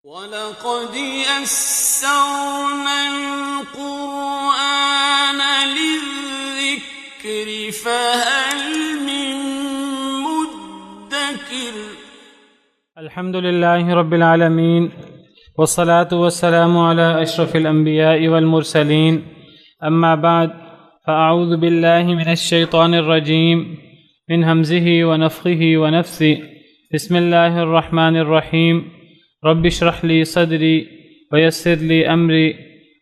وَلَقَدْ يَسَّرْنَا الْقُرْآنَ لِلذِّكْرِ فَهَلْ مِن مُّدَّكِرٍ۔ الحمد لله رب العالمين والصلاة والسلام على أشرف الأنبياء والمرسلين، أما بعد فأعوذ بالله من الشيطان الرجيم من همزه ونفخه ونفثه. بسم الله الرحمن الرحيم. رب اشرح لي صدري ويسر لي أمري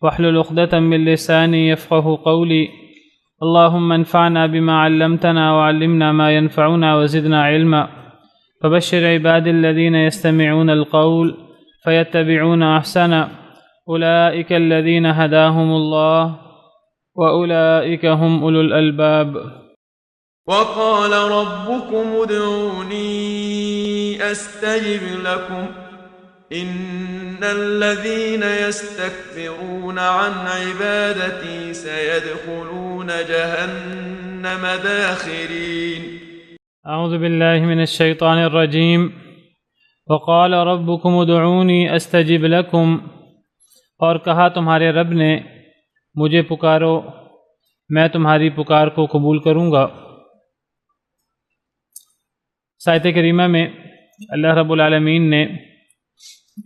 واحلل عقدة من لساني يفقه قولي. اللهم انفعنا بما علمتنا وعلمنا ما ينفعنا وزدنا علما. فبشر عبادي الذين يستمعون القول فيتبعون أحسنه. أولئك الذين هداهم الله وأولئك هم أولو الألباب. وقال ربكم ادعوني أستجب لكم إن الذين يستكبرون عن عبادتي سيدخلون جهنم داخرين. أعوذ بالله من الشيطان الرجيم. وقال ربكم ادعوني استجب لكم، اور کہا تمہارے رب نے مجھے پکارو میں تمہاری پکار کو قبول کروں گا۔ آیت کریمہ میں اللہ رب العالمین نے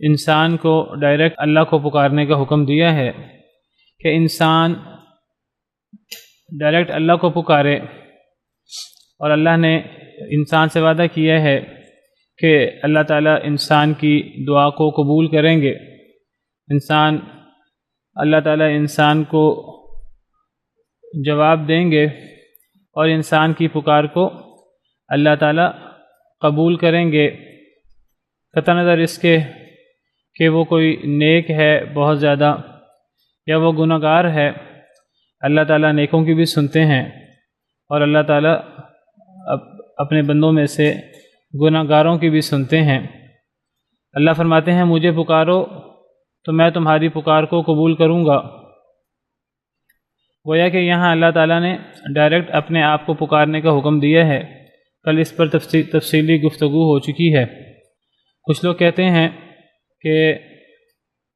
انسان کو ڈائریکٹ اللہ کو پکارنے کا حکم دیا ہے کہ انسان ڈائریکٹ اللہ کو پکارے، اور اللہ نے انسان سے وعدہ کیا ہے کہ اللہ تعالیٰ انسان کی دعا کو قبول کریں گے۔ اللہ تعالیٰ انسان کو جواب دیں گے اور انسان کی پکار کو اللہ تعالیٰ قبول کریں گے، قطع نظر اس کے کہ وہ کوئی نیک ہے بہت زیادہ یا وہ گناہ گار ہے۔ اللہ تعالیٰ نیکوں کی بھی سنتے ہیں، اور اللہ تعالیٰ اپنے بندوں میں سے گناہ گاروں کی بھی سنتے ہیں۔ اللہ فرماتے ہیں مجھے پکارو تو میں تمہاری پکار کو قبول کروں گا۔ گویا کہ یہاں اللہ تعالیٰ نے ڈائریکٹ اپنے آپ کو پکارنے کا حکم دیا ہے۔ کل اس پر تفصیلی گفتگو ہو چکی ہے۔ کچھ لوگ کہتے ہیں کہ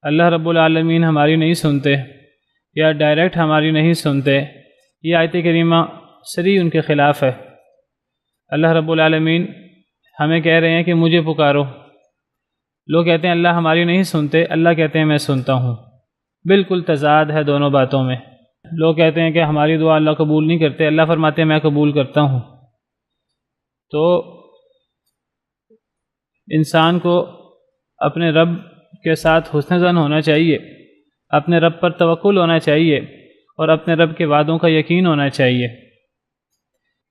اللہ رب العالمین ہماری نہیں سنتے یا ڈائریکٹ ہماری نہیں سنتے۔ یہ آیت کریمہ صریح ان کے خلاف ہے۔ اللہ رب العالمین ہمیں کہہ رہے ہیں کہ مجھے پکارو، لوگ کہتے ہیں اللہ ہماری نہیں سنتے، اللہ کہتے ہیں میں سنتا ہوں۔ بالکل تضاد ہے دونوں باتوں میں۔ لوگ کہتے ہیں کہ ہماری دعا اللہ قبول نہیں کرتے، اللہ فرماتے ہیں میں قبول کرتا ہوں۔ تو انسان کو اپنے رب کے ساتھ حسن ظن ہونا چاہیے، اپنے رب پر توکل ہونا چاہیے، اور اپنے رب کے وعدوں کا یقین ہونا چاہیے۔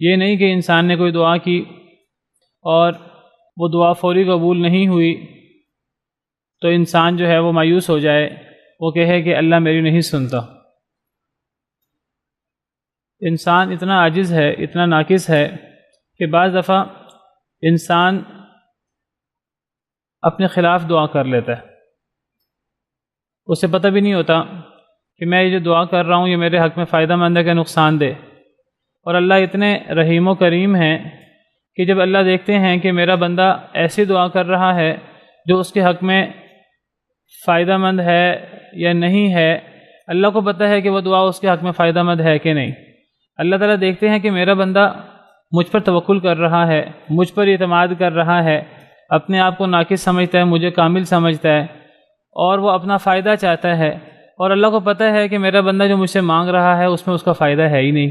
یہ نہیں کہ انسان نے کوئی دعا کی اور وہ دعا فوری قبول نہیں ہوئی تو انسان جو ہے وہ مایوس ہو جائے، وہ کہے کہ اللہ میری نہیں سنتا۔ انسان اتنا عاجز ہے، اتنا ناقص ہے کہ بعض دفعہ انسان اپنے خلاف دعا کر لیتا ہے، اسے پتہ بھی نہیں ہوتا کہ میں یہ جو دعا کر رہا ہوں یہ میرے حق میں فائدہ مند ہے کہ نقصان دہ۔ اور اللہ اتنے رحیم و کریم ہیں کہ جب اللہ دیکھتے ہیں کہ میرا بندہ ایسی دعا کر رہا ہے جو اس کے حق میں فائدہ مند ہے یا نہیں ہے، اللہ کو پتہ ہے کہ وہ دعا اس کے حق میں فائدہ مند ہے کہ نہیں۔ اللہ تعالیٰ دیکھتے ہیں کہ میرا بندہ مجھ پر توکل کر رہا ہے، مجھ پر اعتماد کر رہا ہے، اپنے آپ کو ناقص سمجھتا ہے، مجھے کامل سمجھتا ہے، اور وہ اپنا فائدہ چاہتا ہے، اور اللہ کو پتہ ہے کہ میرا بندہ جو مجھ سے مانگ رہا ہے اس میں اس کا فائدہ ہے ہی نہیں۔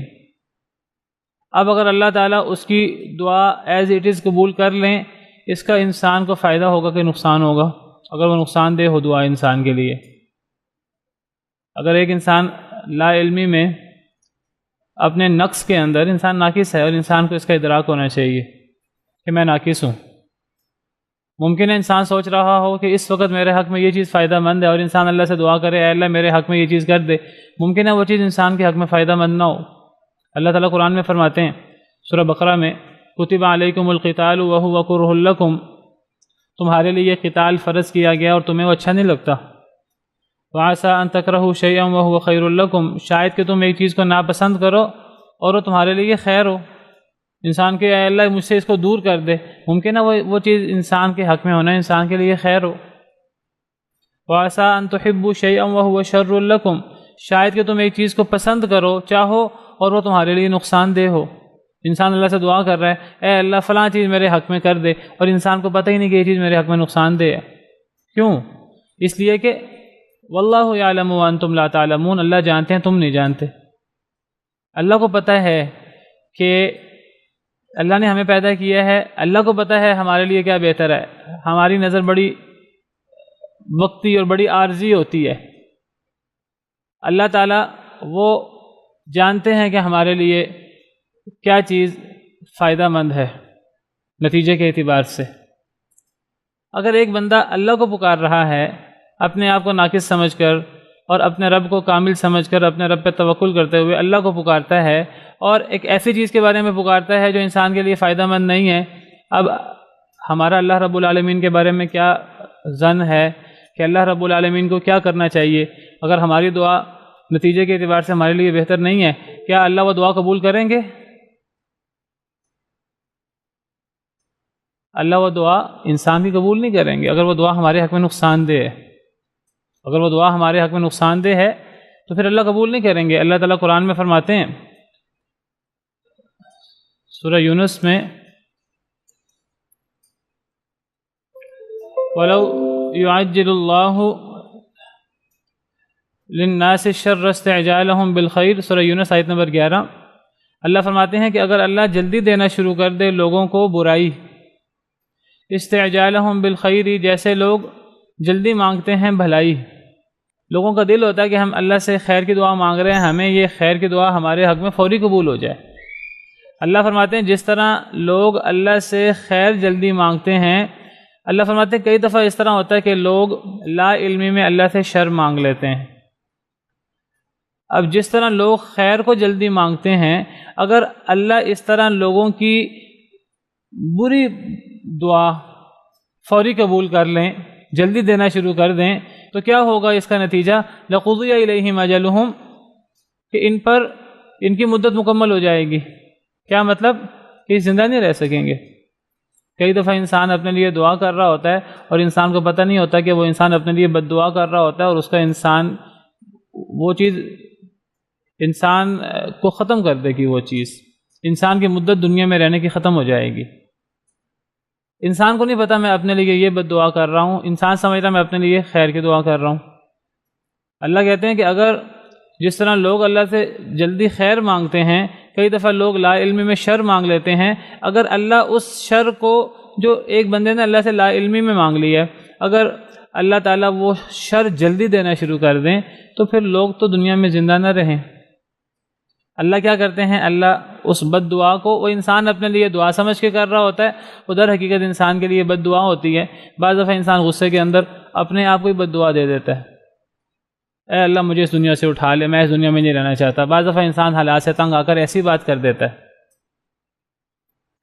اب اگر اللہ تعالیٰ اس کی دعا ایز اٹ از قبول کر لیں، اس کا انسان کو فائدہ ہوگا کہ نقصان ہوگا؟ اگر وہ نقصان دہ ہو دعا انسان کے لیے، اگر ایک انسان لا علمی میں اپنے نقص کے اندر انسان ناقص ہے، اور انسان کو اس کا ادراک ہونا چاہیے کہ میں ناقص ہوں۔ ممکن ہے انسان سوچ رہا ہو کہ اس وقت میرے حق میں یہ چیز فائدہ مند ہے، اور انسان اللہ سے دعا کرے اے اللہ میرے حق میں یہ چیز کر دے، ممکن ہے وہ چیز انسان کے حق میں فائدہ مند نہ ہو۔ اللہ تعالیٰ قرآن میں فرماتے ہیں سورہ بقرہ میں کتب علیکم القتال وہو کرہ لکم، تمہارے لیے یہ قتال فرض کیا گیا اور تمہیں وہ اچھا نہیں لگتا۔ وعسیٰ ان تکرہوا شیئا وہو خیر لکم، شاید کہ تم ایک چیز کو ناپسند کرو اور وہ تمہارے لیے خیر ہو۔ انسان کے اے اللہ مجھ سے اس کو دور کر دے، ممکن ہے وہ چیز انسان کے حق میں ہونا انسان کے لیے خیر ہو، وَعَسَىٰ أَن تُحِبُّوا شَيْئًا وَهُوَ شَرٌّ لَكُمْ، شاید کہ تم ایک چیز کو پسند کرو چاہو اور وہ تمہارے لیے نقصان دہ ہو۔ انسان اللہ سے دعا کر رہا ہے اے اللہ فلاں چیز میرے حق میں کر دے، اور انسان کو پتہ ہی نہیں کہ یہ چیز میرے حق میں نقصان دہ ہے۔ کیوں؟ اس لیے کہ واللہ یعلم وانتم لا تعلمون، اللہ جانتے ہیں تم نہیں جانتے۔ اللہ کو پتہ ہے کہ اللہ نے ہمیں پیدا کیا ہے، اللہ کو پتہ ہے ہمارے لیے کیا بہتر ہے۔ ہماری نظر بڑی وقتی اور بڑی عارضی ہوتی ہے، اللہ تعالیٰ وہ جانتے ہیں کہ ہمارے لیے کیا چیز فائدہ مند ہے نتیجے کے اعتبار سے۔ اگر ایک بندہ اللہ کو پکار رہا ہے اپنے آپ کو ناقص سمجھ کر اور اپنے رب کو کامل سمجھ کر اپنے رب پہ توکل کرتے ہوئے اللہ کو پکارتا ہے، اور ایک ایسی چیز کے بارے میں پکارتا ہے جو انسان کے لیے فائدہ مند نہیں ہے، اب ہمارا اللہ رب العالمین کے بارے میں کیا ظن ہے کہ اللہ رب العالمین کو کیا کرنا چاہیے؟ اگر ہماری دعا نتیجے کے اعتبار سے ہمارے لیے بہتر نہیں ہے، کیا اللہ وہ دعا قبول کریں گے؟ اللہ وہ دعا انسان کی قبول نہیں کریں گے۔ اگر وہ دعا ہمارے حق میں نقصان دہ ہے، اگر وہ دعا ہمارے حق میں نقصان دہ ہے تو پھر اللہ قبول نہیں کریں گے۔ اللہ تعالیٰ قرآن میں فرماتے ہیں سورہ یونس میں وَلَوْ يُعَجِّلُ اللَّهُ لِلنَّاسِ الشَّرَّ اسْتِعْجَالَهُمْ بِالْخَيْرِ، سورہ یونس آیت نمبر 11۔ اللہ فرماتے ہیں کہ اگر اللہ جلدی دینا شروع کر دے لوگوں کو برائی، استعجالہم بالخیر، جیسے لوگ جلدی مانگتے ہیں بھلائی، لوگوں کا دل ہوتا ہے کہ ہم اللہ سے خیر کی دعا مانگ رہے ہیں، ہمیں یہ خیر کی دعا ہمارے حق میں فوری قبول ہو جائے۔ اللہ فرماتے ہیں جس طرح لوگ اللہ سے خیر جلدی مانگتے ہیں، اللہ فرماتے ہیں کئی دفعہ اس طرح ہوتا ہے کہ لوگ لا علمی میں اللہ سے شر مانگ لیتے ہیں۔ اب جس طرح لوگ خیر کو جلدی مانگتے ہیں، اگر اللہ اس طرح لوگوں کی بری دعا فوری قبول کر لیں، جلدی دینا شروع کر دیں، تو کیا ہوگا اس کا نتیجہ؟ لَقُضِيَ إِلَيْهِمْ أَجَلُهُمْ، کہ ان پر ان کی مدت مکمل ہو جائے گی۔ کیا مطلب؟ کہ زندہ نہیں رہ سکیں گے۔ کئی دفعہ انسان اپنے لیے دعا کر رہا ہوتا ہے اور انسان کو پتہ نہیں ہوتا کہ وہ انسان اپنے لیے بد دعا کر رہا ہوتا ہے، اور اس کا وہ چیز انسان کو ختم کر دے گی، وہ چیز انسان کی مدت دنیا میں رہنے کی ختم ہو جائے گی۔ انسان کو نہیں پتا میں اپنے لیے یہ بد دعا کر رہا ہوں، انسان سمجھتا میں اپنے لیے خیر کی دعا کر رہا ہوں۔ اللہ کہتے ہیں کہ اگر جس طرح لوگ اللہ سے جلدی خیر مانگتے ہیں، کئی دفعہ لوگ لا علمی میں شر مانگ لیتے ہیں، اگر اللہ اس شر کو جو ایک بندے نے اللہ سے لا علمی میں مانگ لیا ہے، اگر اللہ تعالیٰ وہ شر جلدی دینا شروع کر دیں تو پھر لوگ تو دنیا میں زندہ نہ رہیں۔ اللہ کیا کرتے ہیں؟ اللہ اس بد دعا کو، وہ انسان اپنے لیے دعا سمجھ کے کر رہا ہوتا ہے، ادھر حقیقت انسان کے لیے بد دعا ہوتی ہے۔ بعض دفعہ انسان غصے کے اندر اپنے آپ کو ہی بد دعا دے دیتا ہے، اے اللہ مجھے اس دنیا سے اٹھا لے، میں اس دنیا میں نہیں رہنا چاہتا۔ بعض دفعہ انسان حالات سے تنگ آ کر ایسی بات کر دیتا ہے۔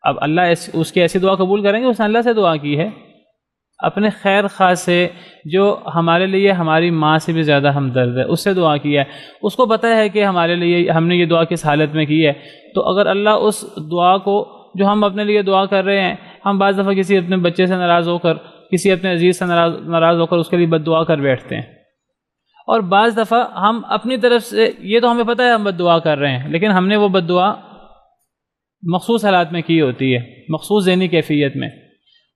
اب اللہ اس کی ایسی دعا قبول کریں گے؟ اس نے اللہ سے دعا کی ہے، اپنے خیر خواہ سے، جو ہمارے لیے ہماری ماں سے بھی زیادہ ہمدرد ہے، اس سے دعا کی ہے۔ اس کو پتہ ہے کہ ہمارے لیے ہم نے یہ دعا کس حالت میں کی ہے، تو اگر اللہ اس دعا کو جو ہم اپنے لیے دعا کر رہے ہیں، ہم بعض دفعہ کسی اپنے بچے سے ناراض ہو کر، کسی اپنے عزیز سے ناراض ہو کر اس کے لیے بد دعا کر بیٹھتے ہیں، اور بعض دفعہ ہم اپنی طرف سے، یہ تو ہمیں پتہ ہے ہم بد دعا کر رہے ہیں، لیکن ہم نے وہ بد دعا مخصوص حالات میں کی ہوتی ہے، مخصوص ذہنی کیفیت میں۔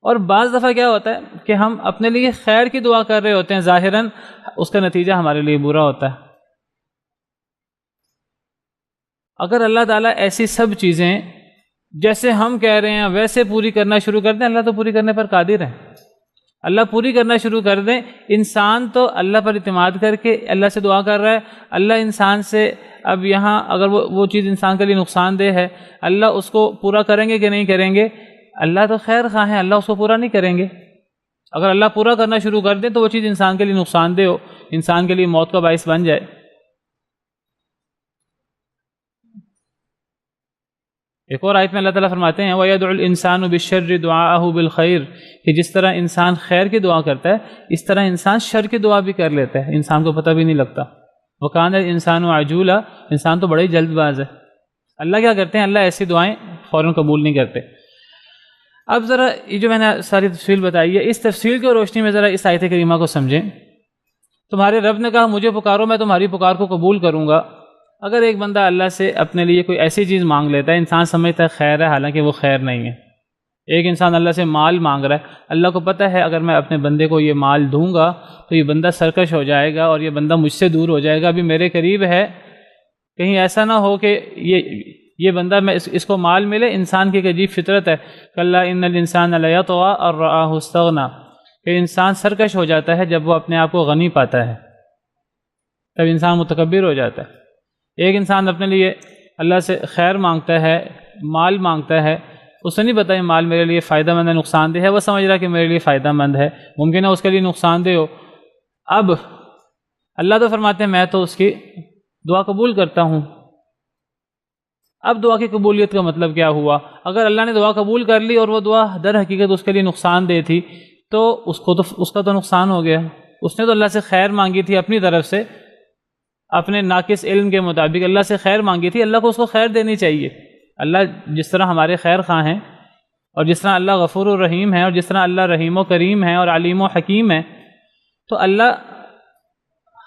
اور بعض دفعہ کیا ہوتا ہے کہ ہم اپنے لیے خیر کی دعا کر رہے ہوتے ہیں، ظاہراً اس کا نتیجہ ہمارے لیے برا ہوتا ہے۔ اگر اللہ تعالیٰ ایسی سب چیزیں جیسے ہم کہہ رہے ہیں ویسے پوری کرنا شروع کر دیں، اللہ تو پوری کرنے پر قادر ہے، اللہ پوری کرنا شروع کر دیں۔ انسان تو اللہ پر اعتماد کر کے اللہ سے دعا کر رہا ہے، اللہ انسان سے اب یہاں اگر وہ چیز انسان کے لیے نقصان دہ ہے، اللہ اس کو پورا کریں گے کہ نہیں کریں گے؟ اللہ تو خیر خواہ ہیں، اللہ اس کو پورا نہیں کریں گے۔ اگر اللہ پورا کرنا شروع کر دیں تو وہ چیز انسان کے لیے نقصان دہ ہو، انسان کے لیے موت کا باعث بن جائے۔ ایک اور آیت میں اللہ تعالیٰ فرماتے ہیں وَيَدْعُ الْإِنسَانُ بِالشَّرِّ دُعَاءَهُ بِالْخَيْرِ، کہ جس طرح انسان خیر کی دعا کرتا ہے اس طرح انسان شر کی دعا بھی کر لیتا ہے، انسان کو پتہ بھی نہیں لگتا۔ وَكَانَ الْإِنسَانُ عَجُولًا، انسان تو بڑا ہی جلد باز ہے۔ اللہ کیا کرتے ہیں؟ اللہ ایسی دعائیں فوراً قبول نہیں کرتے۔ اب ذرا یہ جو میں نے ساری تفصیل بتائی ہے، اس تفصیل کی روشنی میں ذرا اس آیت کریمہ کو سمجھیں تمہارے رب نے کہا مجھے پکارو میں تمہاری پکار کو قبول کروں گا۔ اگر ایک بندہ اللہ سے اپنے لیے کوئی ایسی چیز مانگ لیتا ہے، انسان سمجھتا ہے خیر ہے، حالانکہ وہ خیر نہیں ہے۔ ایک انسان اللہ سے مال مانگ رہا ہے، اللہ کو پتہ ہے اگر میں اپنے بندے کو یہ مال دوں گا تو یہ بندہ سرکش ہو جائے گا اور یہ بندہ مجھ سے دور ہو جائے گا، ابھی میرے قریب ہے، کہیں ایسا نہ ہو کہ یہ بندہ میں اس کو مال ملے۔ انسان کی ایک عجیب فطرت ہے، کلا ان الانسان لیطغی ان رآہ استغنی، کہ انسان سرکش ہو جاتا ہے جب وہ اپنے آپ کو غنی پاتا ہے، تب انسان متکبر ہو جاتا ہے۔ ایک انسان اپنے لیے اللہ سے خیر مانگتا ہے، مال مانگتا ہے، اسے نہیں پتہ یہ مال میرے لیے فائدہ مند ہے نقصان دہ ہے، وہ سمجھ رہا ہے کہ میرے لیے فائدہ مند ہے، ممکن ہے اس کے لیے نقصان دہ ہو۔ اب اللہ تو فرماتے ہیں میں تو اس کی دعا قبول کرتا ہوں۔ اب دعا کی قبولیت کا مطلب کیا ہوا؟ اگر اللہ نے دعا قبول کر لی اور وہ دعا در حقیقت اس کے لیے نقصان دہ تھی تو اس کا تو نقصان ہو گیا۔ اس نے تو اللہ سے خیر مانگی تھی اپنی طرف سے، اپنے ناقص علم کے مطابق اللہ سے خیر مانگی تھی، اللہ کو اس کو خیر دینی چاہیے۔ اللہ جس طرح ہمارے خیر خواہ ہیں، اور جس طرح اللہ غفور و رحیم ہے، اور جس طرح اللہ رحیم و کریم ہے اور علیم و حکیم ہے، تو اللہ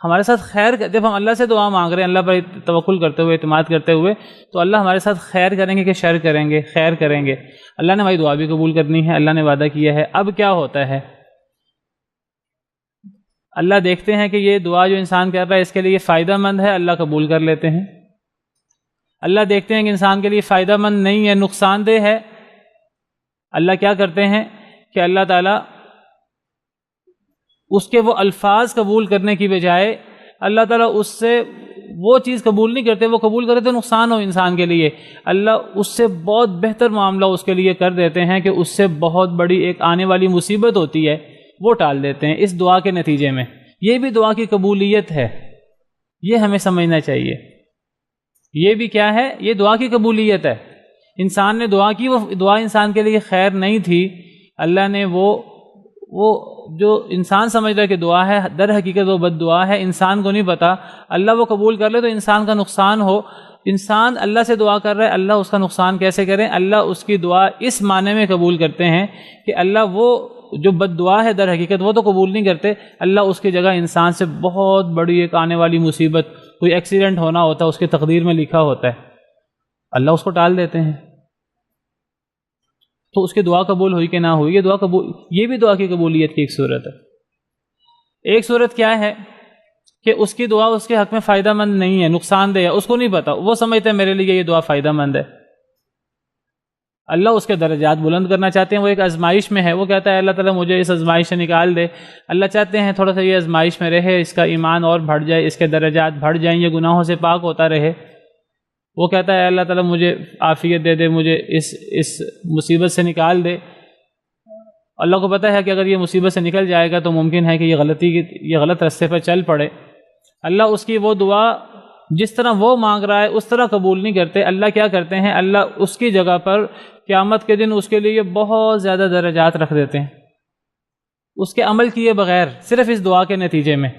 ہمارے ساتھ خیر، جب ہم اللہ سے دعا مانگ رہے ہیں اللہ پر توکل کرتے ہوئے، اعتماد کرتے ہوئے، تو اللہ ہمارے ساتھ خیر کریں گے کہ شر کریں گے؟ خیر کریں گے۔ اللہ نے ہماری دعا بھی قبول کرنی ہے، اللہ نے وعدہ کیا ہے۔ اب کیا ہوتا ہے؟ اللہ دیکھتے ہیں کہ یہ دعا جو انسان کر رہا ہے اس کے لیے فائدہ مند ہے، اللہ قبول کر لیتے ہیں۔ اللہ دیکھتے ہیں کہ انسان کے لیے فائدہ مند نہیں ہے، نقصان دہ ہے، اللہ کیا کرتے ہیں کہ اللہ تعالیٰ اس کے وہ الفاظ قبول کرنے کی بجائے اللہ تعالیٰ اس سے وہ چیز قبول نہیں کرتے، وہ قبول کرے تو نقصان ہو انسان کے لیے، اللہ اس سے بہت بہتر معاملہ اس کے لیے کر دیتے ہیں کہ اس سے بہت بڑی ایک آنے والی مصیبت ہوتی ہے وہ ٹال دیتے ہیں اس دعا کے نتیجے میں۔ یہ بھی دعا کی قبولیت ہے، یہ ہمیں سمجھنا چاہیے۔ یہ بھی کیا ہے؟ یہ دعا کی قبولیت ہے۔ انسان نے دعا کی، وہ دعا انسان کے لیے خیر نہیں تھی، اللہ نے وہ جو انسان سمجھ رہا ہے کہ دعا ہے، در حقیقت وہ بد دعا ہے، انسان کو نہیں پتا، اللہ وہ قبول کر لے تو انسان کا نقصان ہو۔ انسان اللہ سے دعا کر رہا ہے، اللہ اس کا نقصان کیسے کریں؟ اللہ اس کی دعا اس معنی میں قبول کرتے ہیں کہ اللہ وہ جو بد دعا ہے در حقیقت وہ تو قبول نہیں کرتے، اللہ اس کی جگہ انسان سے بہت بڑی ایک آنے والی مصیبت، کوئی ایکسیڈنٹ ہونا ہوتا ہے اس کی تقدیر میں لکھا ہوتا ہے، اللہ اس کو ٹال دیتے ہیں۔ تو اس کی دعا قبول ہوئی کہ نہ ہوئی، یہ بھی دعا کی قبولیت کی ایک صورت ہے۔ ایک صورت کیا ہے کہ اس کی دعا اس کے حق میں فائدہ مند نہیں ہے، نقصان دہ ہے، اس کو نہیں پتا، وہ سمجھتے ہیں میرے لیے یہ دعا فائدہ مند ہے۔ اللہ اس کے درجات بلند کرنا چاہتے ہیں، وہ ایک آزمائش میں ہے، وہ کہتا ہے اللہ تعالیٰ مجھے اس آزمائش سے نکال دے۔ اللہ چاہتے ہیں تھوڑا سا یہ آزمائش میں رہے، اس کا ایمان اور بڑھ جائے، اس کے درجات بڑھ جائیں، یہ گناہوں سے پاک ہوتا رہے۔ وہ کہتا ہے اللہ تعالیٰ مجھے عافیت دے دے، مجھے اس مصیبت سے نکال دے۔ اللہ کو پتہ ہے کہ اگر یہ مصیبت سے نکل جائے گا تو ممکن ہے کہ یہ غلط راستے پر چل پڑے۔ اللہ اس کی وہ دعا جس طرح وہ مانگ رہا ہے اس طرح قبول نہیں کرتے۔ اللہ کیا کرتے ہیں؟ اللہ اس کی جگہ پر قیامت کے دن اس کے لیے بہت زیادہ درجات رکھ دیتے ہیں، اس کے عمل کیے بغیر، صرف اس دعا کے نتیجے میں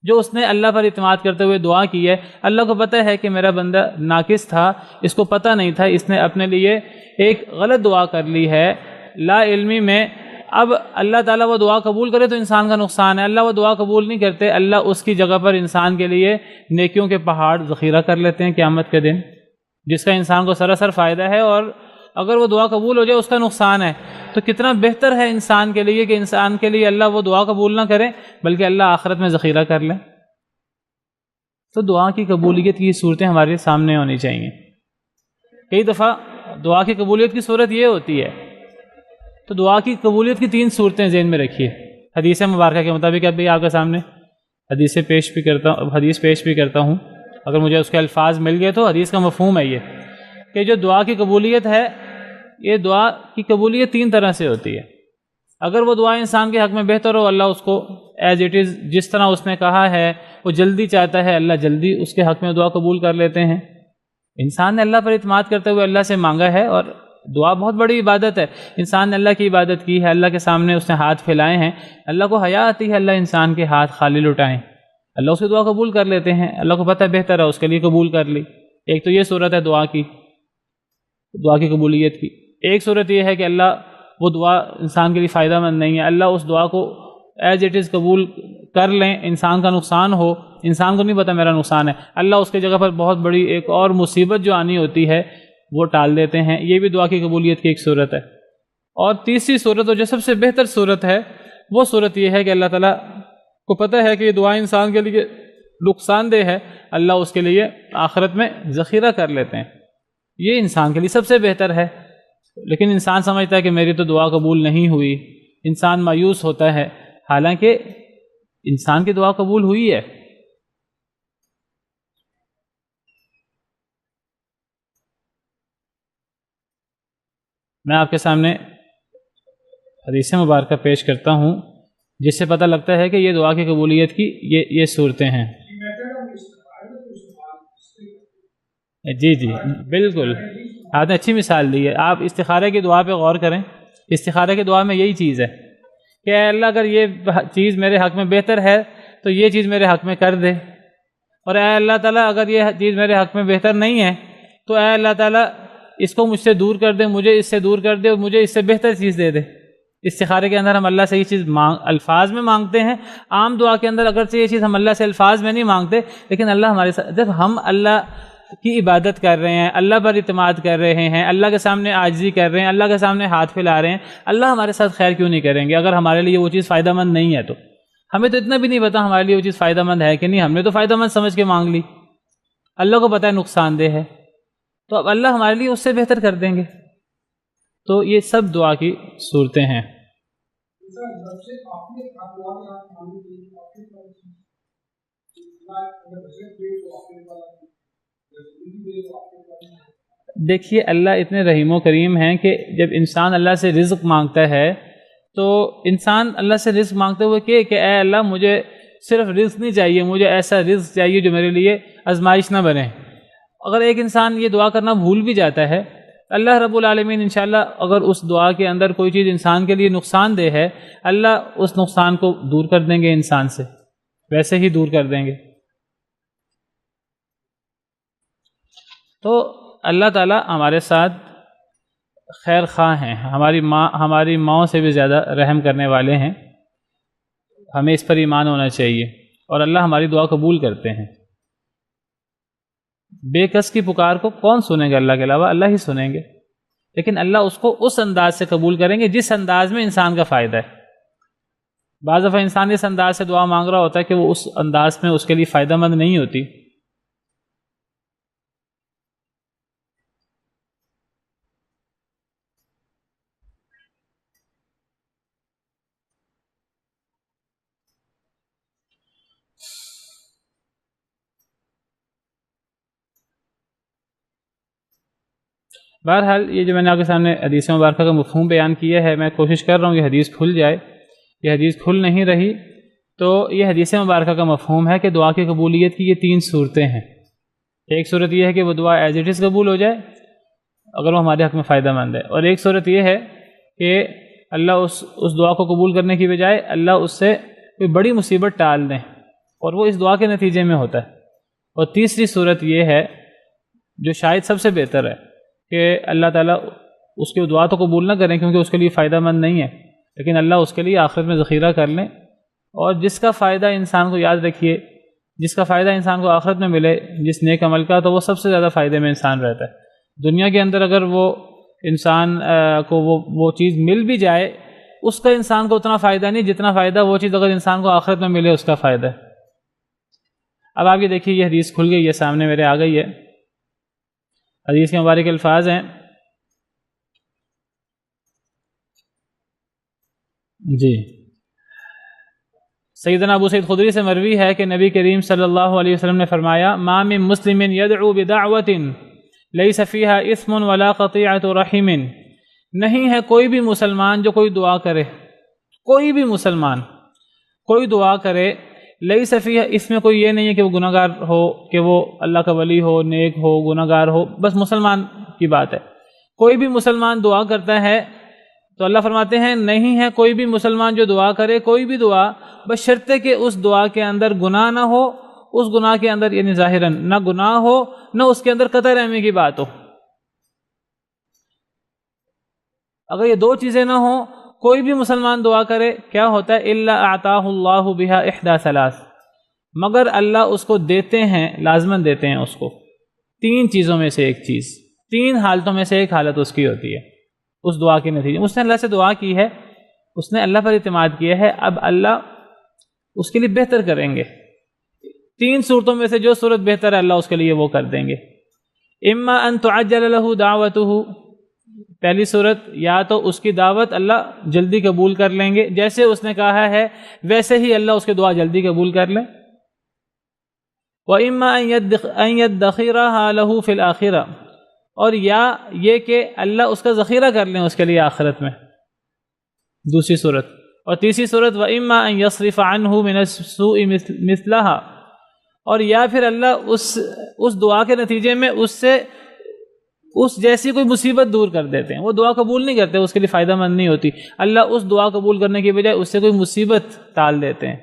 جو اس نے اللہ پر اعتماد کرتے ہوئے دعا کی ہے۔ اللہ کو پتہ ہے کہ میرا بندہ ناقص تھا، اس کو پتہ نہیں تھا، اس نے اپنے لیے ایک غلط دعا کر لی ہے لا علمی میں۔ اب اللہ تعالیٰ وہ دعا قبول کرے تو انسان کا نقصان ہے، اللہ وہ دعا قبول نہیں کرتے، اللہ اس کی جگہ پر انسان کے لیے نیکیوں کے پہاڑ ذخیرہ کر لیتے ہیں قیامت کے دن، جس کا انسان کو سراسر فائدہ ہے، اور اگر وہ دعا قبول ہو جائے اس کا نقصان ہے۔ تو کتنا بہتر ہے انسان کے لیے کہ انسان کے لیے اللہ وہ دعا قبول نہ کرے بلکہ اللہ آخرت میں ذخیرہ کر لے۔ تو دعا کی قبولیت کی صورتیں ہمارے سامنے ہونی چاہیے۔ کئی دفعہ دعا کی قبولیت کی صورت یہ ہوتی ہے، تو دعا کی قبولیت کی 3 صورتیں ذہن میں رکھیے۔ حدیث مبارکہ کے مطابق ابھی آپ کے سامنے حدیث پیش بھی کرتا ہوں، اگر مجھے اس کے الفاظ مل گئے تو حدیث کا مفہوم ہے یہ کہ جو دعا کی قبولیت ہے، یہ دعا کی قبولیت 3 طرح سے ہوتی ہے۔ اگر وہ دعا انسان کے حق میں بہتر ہو، اللہ اس کو ایز اٹ از جس طرح اس نے کہا ہے وہ جلدی چاہتا ہے، اللہ جلدی اس کے حق میں دعا قبول کر لیتے ہیں۔ انسان نے اللہ پر اعتماد کرتے ہوئے اللہ سے مانگا ہے، اور دعا بہت بڑی عبادت ہے، انسان نے اللہ کی عبادت کی ہے، اللہ کے سامنے اس نے ہاتھ پھیلائے ہیں، اللہ کو حیا آتی ہے اللہ انسان کے ہاتھ خالی لٹائیں، اللہ اس کی دعا قبول کر لیتے ہیں، اللہ کو پتہ بہتر ہے اس کے لیے قبول کر لی۔ ایک تو یہ صورت ہے دعا کی قبولیت کی۔ ایک صورت یہ ہے کہ اللہ وہ دعا انسان کے لیے فائدہ مند نہیں ہے، اللہ اس دعا کو ایز اٹ از قبول کر لیں، انسان کا نقصان ہو، انسان کو نہیں پتہ میرا نقصان ہے، اللہ اس کی جگہ پر بہت بڑی ایک اور مصیبت جو آنی ہوتی ہے وہ ٹال دیتے ہیں۔ یہ بھی دعا کی قبولیت کی ایک صورت ہے۔ اور تیسری صورت اور جو سب سے بہتر صورت ہے وہ صورت یہ ہے کہ اللہ تعالیٰ کو پتہ ہے کہ یہ دعا انسان کے لیے نقصان دہ ہے، اللہ اس کے لیے آخرت میں ذخیرہ کر لیتے ہیں۔ یہ انسان کے لیے سب سے بہتر ہے، لیکن انسان سمجھتا ہے کہ میری تو دعا قبول نہیں ہوئی، انسان مایوس ہوتا ہے، حالانکہ انسان کی دعا قبول ہوئی ہے۔ میں آپ کے سامنے حدیث مبارکہ پیش کرتا ہوں جس سے پتہ لگتا ہے کہ یہ دعا کی قبولیت کی یہ صورتیں ہیں۔ جی بالکل، آپ نے اچھی مثال دی ہے۔ آپ استخارہ کی دعا پہ غور کریں، استخارہ کی دعا میں یہی چیز ہے کہ اے اللہ اگر یہ چیز میرے حق میں بہتر ہے تو یہ چیز میرے حق میں کر دے، اور اے اللہ تعالیٰ اگر یہ چیز میرے حق میں بہتر نہیں ہے تو اے اللہ تعالیٰ اس کو مجھ سے دور کر دے، مجھے اس سے دور کر دے اور مجھے اس سے بہتر چیز دے دے۔ استخارے کے اندر ہم اللہ سے یہ چیز الفاظ میں مانگتے ہیں، عام دعا کے اندر اگرچہ یہ چیز ہم اللہ سے الفاظ میں نہیں مانگتے، لیکن اللہ ہمارے ساتھ جب ہم اللہ کی عبادت کر رہے ہیں، اللہ پر اعتماد کر رہے ہیں، اللہ کے سامنے عاجزی کر رہے ہیں، اللہ کے سامنے ہاتھ پھیلا رہے ہیں، اللہ ہمارے ساتھ خیر کیوں نہیں کریں گے؟ اگر ہمارے لیے وہ چیز فائدہ مند نہیں ہے تو ہمیں تو اتنا بھی نہیں پتا ہمارے لیے وہ چیز فائدہ مند ہے کہ نہیں، ہم نے تو فائدہ مند سمجھ کے مانگ لی، اللہ کو پتہ ہے نقصان دہ ہے، تو اب اللہ ہمارے لیے اس سے بہتر کر دیں گے۔ تو یہ سب دعا کی صورتیں ہیں۔ دیکھیے اللہ اتنے رحیم و کریم ہیں کہ جب انسان اللہ سے رزق مانگتا ہے تو انسان اللہ سے رزق مانگتے ہوئے کہ اے اللہ مجھے صرف رزق نہیں چاہیے، مجھے ایسا رزق چاہیے جو میرے لیے آزمائش نہ بنے۔ اگر ایک انسان یہ دعا کرنا بھول بھی جاتا ہے، اللہ رب العالمین انشاءاللہ اگر اس دعا کے اندر کوئی چیز انسان کے لیے نقصان دہ ہے، اللہ اس نقصان کو دور کر دیں گے، انسان سے ویسے ہی دور کر دیں گے۔ تو اللہ تعالیٰ ہمارے ساتھ خیر خواہ ہیں، ہماری ماؤں سے بھی زیادہ رحم کرنے والے ہیں، ہمیں اس پر ایمان ہونا چاہیے، اور اللہ ہماری دعا قبول کرتے ہیں۔ بے کس کی پکار کو کون سنیں گے؟ اللہ کے علاوہ اللہ ہی سنیں گے، لیکن اللہ اس کو اس انداز سے قبول کریں گے جس انداز میں انسان کا فائدہ ہے۔ بعض دفعہ انسان اس انداز سے دعا مانگ رہا ہوتا ہے کہ وہ اس انداز میں اس کے لیے فائدہ مند نہیں ہوتی۔ بہرحال یہ جو میں نے آپ کے سامنے حدیث مبارکہ کا مفہوم بیان کیا ہے، میں کوشش کر رہا ہوں کہ حدیث کھل جائے۔ یہ حدیث کھل نہیں رہی تو یہ حدیث مبارکہ کا مفہوم ہے کہ دعا کی قبولیت کی یہ 3 صورتیں ہیں۔ ایک صورت یہ ہے کہ وہ دعا ایز اٹ از قبول ہو جائے اگر وہ ہمارے حق میں فائدہ مند ہے، اور ایک صورت یہ ہے کہ اللہ اس دعا کو قبول کرنے کی بجائے اللہ اس سے کوئی بڑی مصیبت ٹال دیں، اور وہ اس دعا کے نتیجے میں ہوتا ہے۔ اور تیسری صورت یہ ہے جو شاید سب سے بہتر ہے کہ اللہ تعالیٰ اس کی دعا تو قبول نہ کریں کیونکہ اس کے لیے فائدہ مند نہیں ہے، لیکن اللہ اس کے لیے آخرت میں ذخیرہ کر لیں، اور جس کا فائدہ انسان کو یاد رکھیے، جس کا فائدہ انسان کو آخرت میں ملے جس نیک عمل کا، تو وہ سب سے زیادہ فائدے میں انسان رہتا ہے۔ دنیا کے اندر اگر وہ انسان کو وہ چیز مل بھی جائے، اس کا انسان کو اتنا فائدہ نہیں جتنا فائدہ وہ چیز اگر انسان کو آخرت میں ملے اس کا فائدہ ہے۔ اب آپ یہ دیکھیے یہ حدیث کھل گئی ہے، سامنے میرے آ گئی ہے۔ حدیث کے مبارک الفاظ ہیں جی، سیدنا ابو سعید خدری سے مروی ہے کہ نبی کریم صلی اللہ علیہ وسلم نے فرمایا ما من مسلم یدعو بدعوت لیس فیہا اسم ولا قطیعۃ رحم، نہیں ہے کوئی بھی مسلمان جو کوئی دعا کرے، کوئی بھی مسلمان کوئی دعا کرے، لیس فیہا، اس میں کوئی یہ نہیں ہے کہ وہ گناہ گار ہو، کہ وہ اللہ کا ولی ہو، نیک ہو، گناہ گار ہو، بس مسلمان کی بات ہے۔ کوئی بھی مسلمان دعا کرتا ہے تو اللہ فرماتے ہیں نہیں ہے کوئی بھی مسلمان جو دعا کرے کوئی بھی دعا، بشرطے کہ اس دعا کے اندر گناہ نہ ہو، اس گناہ کے اندر یعنی ظاہراً نہ گناہ ہو، نہ اس کے اندر قطع رحمی کی بات ہو۔ اگر یہ 2 چیزیں نہ ہوں، کوئی بھی مسلمان دعا کرے کیا ہوتا ہے الا اعطاہ اللہ بہا احدی ثلاث، مگر اللہ اس کو دیتے ہیں، لازماً دیتے ہیں اس کو 3 چیزوں میں سے ایک چیز، 3 حالتوں میں سے ایک حالت اس کی ہوتی ہے اس دعا کے نتیجے میں۔ اس نے اللہ سے دعا کی ہے، اس نے اللہ پر اعتماد کیا ہے، اب اللہ اس کے لیے بہتر کریں گے۔ 3 صورتوں میں سے جو صورت بہتر ہے اللہ اس کے لیے وہ کر دیں گے۔ اما ان تعجل له دعوته، پہلی صورت یا تو اس کی دعوت اللہ جلدی قبول کر لیں گے، جیسے اس نے کہا ہے ویسے ہی اللہ اس کی دعا جلدی قبول کر لیں۔ وَإِمَّا أَن يَدَّخِرَهَا لَهُ فِي الْآخِرَةِ، اور یا یہ کہ اللہ اس کا ذخیرہ کر لیں اس کے لیے آخرت میں، دوسری صورت۔ اور تیسری صورت وَإِمَّا أَن يَصْرِفَ عَنْهُ مِنَ السُّوءِ مِثْلَهَا، اور یا پھر اللہ اس دعا کے نتیجے میں اس سے اس جیسی کوئی مصیبت دور کر دیتے ہیں۔ وہ دعا قبول نہیں کرتے، اس کے لیے فائدہ مند نہیں ہوتی، اللہ اس دعا قبول کرنے کی بجائے اس سے کوئی مصیبت ٹال دیتے ہیں۔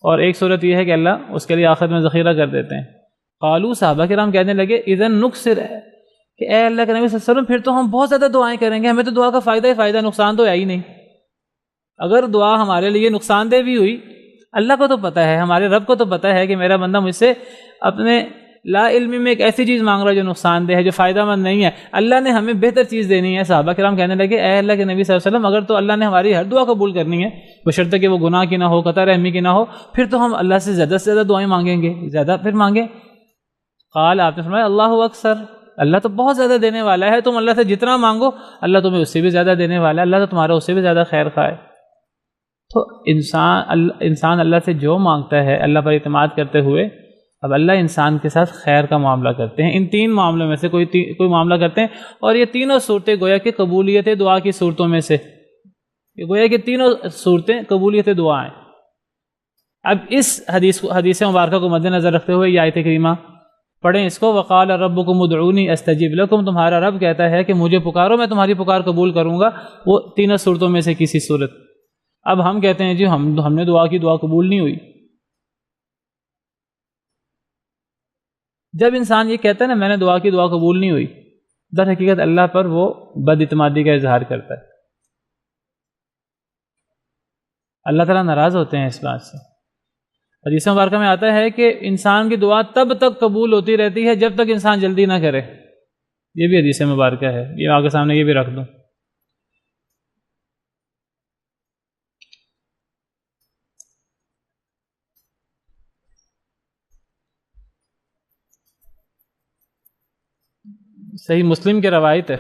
اور ایک صورت یہ ہے کہ اللہ اس کے لیے آخرت میں ذخیرہ کر دیتے ہیں۔ قالوا، صحابہ کرام کہنے لگے اذن نکثر، کہ اے اللہ کے نبی صلی اللہ علیہ وسلم پھر تو ہم بہت زیادہ دعائیں کریں گے، ہمیں تو دعا کا فائدہ ہی فائدہ، نقصان تو ہے ہی نہیں۔ اگر دعا ہمارے لیے نقصان دہ بھی ہوئی، اللہ کو تو پتہ ہے، ہمارے رب کو تو پتہ ہے کہ میرا بندہ مجھ سے اپنے لا علمی میں ایک ایسی چیز مانگ رہا ہے جو نقصان دہ ہے، جو فائدہ مند نہیں ہے، اللہ نے ہمیں بہتر چیز دینی ہے۔ صحابہ کرام کہنے لگے اے اللہ کے نبی صلی اللہ علیہ وسلم اگر تو اللہ نے ہماری ہر دعا قبول کرنی ہے بشرطے کہ وہ گناہ کی نہ ہو، قطع رحمی کی نہ ہو، پھر تو ہم اللہ سے زیادہ دعائیں مانگیں گے، زیادہ پھر مانگیں۔ قال، آپ نے فرمایا اللہ اکثر، اللہ تو بہت زیادہ دینے والا ہے، تم اللہ سے جتنا مانگو اللہ تمہیں اس سے بھی زیادہ دینے والا ہے، اللہ تو تمہارا اس سے بھی زیادہ خیر خواہ ہے۔ تو انسان اللہ سے جو مانگتا ہے اللہ پر اعتماد کرتے ہوئے، اب اللہ انسان کے ساتھ خیر کا معاملہ کرتے ہیں، ان 3 معاملوں میں سے کوئی معاملہ کرتے ہیں، اور یہ تینوں صورتیں گویا کہ قبولیت دعا کی صورتوں میں سے، گویا کہ تینوں صورتیں قبولیت دعا ہیں۔ اب اس حدیث مبارکہ کو مد نظر رکھتے ہوئے یہ آیت کریمہ پڑھیں اس کو، وقال ربکم ادعونی استجب لکم، تمہارا رب کہتا ہے کہ مجھے پکارو میں تمہاری پکار قبول کروں گا، وہ تینوں صورتوں میں سے کسی صورت۔ اب ہم کہتے ہیں جی ہم نے دعا قبول نہیں ہوئی۔ جب انسان یہ کہتا ہے نا میں نے دعا قبول نہیں ہوئی، در حقیقت اللہ پر وہ بد اعتمادی کا اظہار کرتا ہے، اللہ تعالیٰ ناراض ہوتے ہیں اس بات سے۔ حدیث مبارکہ میں آتا ہے کہ انسان کی دعا تب تک قبول ہوتی رہتی ہے جب تک انسان جلدی نہ کرے، یہ بھی حدیث مبارکہ ہے، یہ آگے سامنے یہ بھی رکھ دوں۔ صحیح مسلم کی روایت ہے،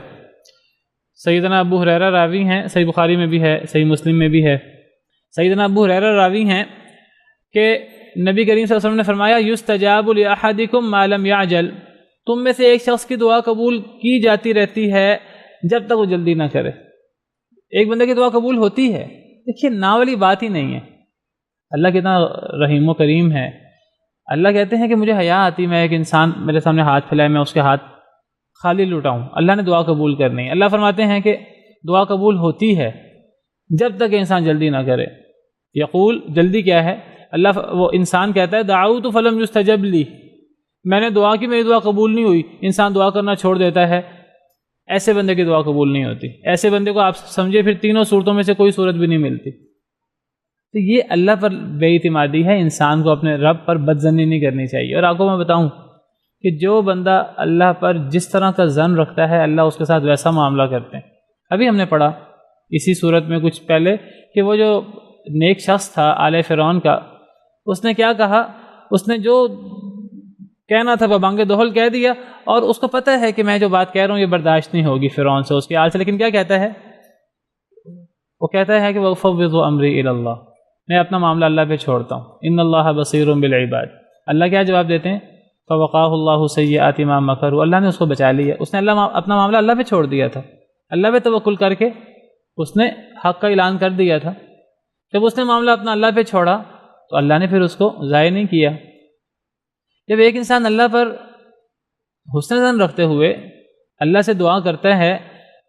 سیدنا ابو ہریرہ راوی ہیں، صحیح بخاری میں بھی ہے، صحیح مسلم میں بھی ہے، سیدنا ابو ہریرہ راوی ہیں کہ نبی کریم صلی اللہ علیہ وسلم نے فرمایا یستجاب لأحدکم ما لم یعجل، تم میں سے ایک شخص کی دعا قبول کی جاتی رہتی ہے جب تک وہ جلدی نہ کرے۔ ایک بندے کی دعا قبول ہوتی ہے، دیکھیے نا والی بات ہی نہیں ہے، اللہ کتنا رحیم و کریم ہے۔ اللہ کہتے ہیں کہ مجھے حیا آتی میں ایک انسان میرے سامنے ہاتھ پھیلائے میں اس کے ہاتھ خالی لٹاؤں، اللہ نے دعا قبول کرنی ہے۔ اللہ فرماتے ہیں کہ دعا قبول ہوتی ہے جب تک انسان جلدی نہ کرے۔ یقول، جلدی کیا ہے؟ اللہ وہ انسان کہتا ہے دعوت فلم یستجب لی، میں نے دعا کی میری دعا قبول نہیں ہوئی، انسان دعا کرنا چھوڑ دیتا ہے، ایسے بندے کی دعا قبول نہیں ہوتی۔ ایسے بندے کو آپ سمجھے پھر تینوں صورتوں میں سے کوئی صورت بھی نہیں ملتی۔ تو یہ اللہ پر بے اعتمادی ہے، انسان کو اپنے رب پر بدظنی نہیں کرنی چاہیے۔ اور آپ کو میں بتاؤں کہ جو بندہ اللہ پر جس طرح کا ظن رکھتا ہے اللہ اس کے ساتھ ویسا معاملہ کرتے ہیں۔ ابھی ہم نے پڑھا اسی صورت میں کچھ پہلے کہ وہ جو نیک شخص تھا آل فرعون کا، اس نے کیا کہا؟ اس نے جو کہنا تھا ببانگ دہل کہہ دیا، اور اس کو پتہ ہے کہ میں جو بات کہہ رہا ہوں یہ برداشت نہیں ہوگی فرعون سے، اس کے آل سے، لیکن کیا کہتا ہے؟ وہ کہتا ہے کہ وَأُفَوِّضُ أَمْرِي إِلَى اللَّهِ، میں اپنا معاملہ اللہ پہ چھوڑتا ہوں، إِنَّ اللَّهَ بَصِيرٌ بِالْعِبَادِ۔ اللہ کیا جواب دیتے ہیں؟ فَوَقَاهُ اللَّهُ سَيِّئَاتِ مَا مَكَرُوا، اللہ نے اس کو بچا لیا، اس نے اپنا معاملہ اللہ پہ چھوڑ دیا تھا، اللہ پہ توکل کر کے اس نے حق کا اعلان کر دیا تھا۔ جب اس نے معاملہ اپنا اللہ پہ چھوڑا تو اللہ نے پھر اس کو ضائع نہیں کیا۔ جب ایک انسان اللہ پر حسن ظن رکھتے ہوئے اللہ سے دعا کرتا ہے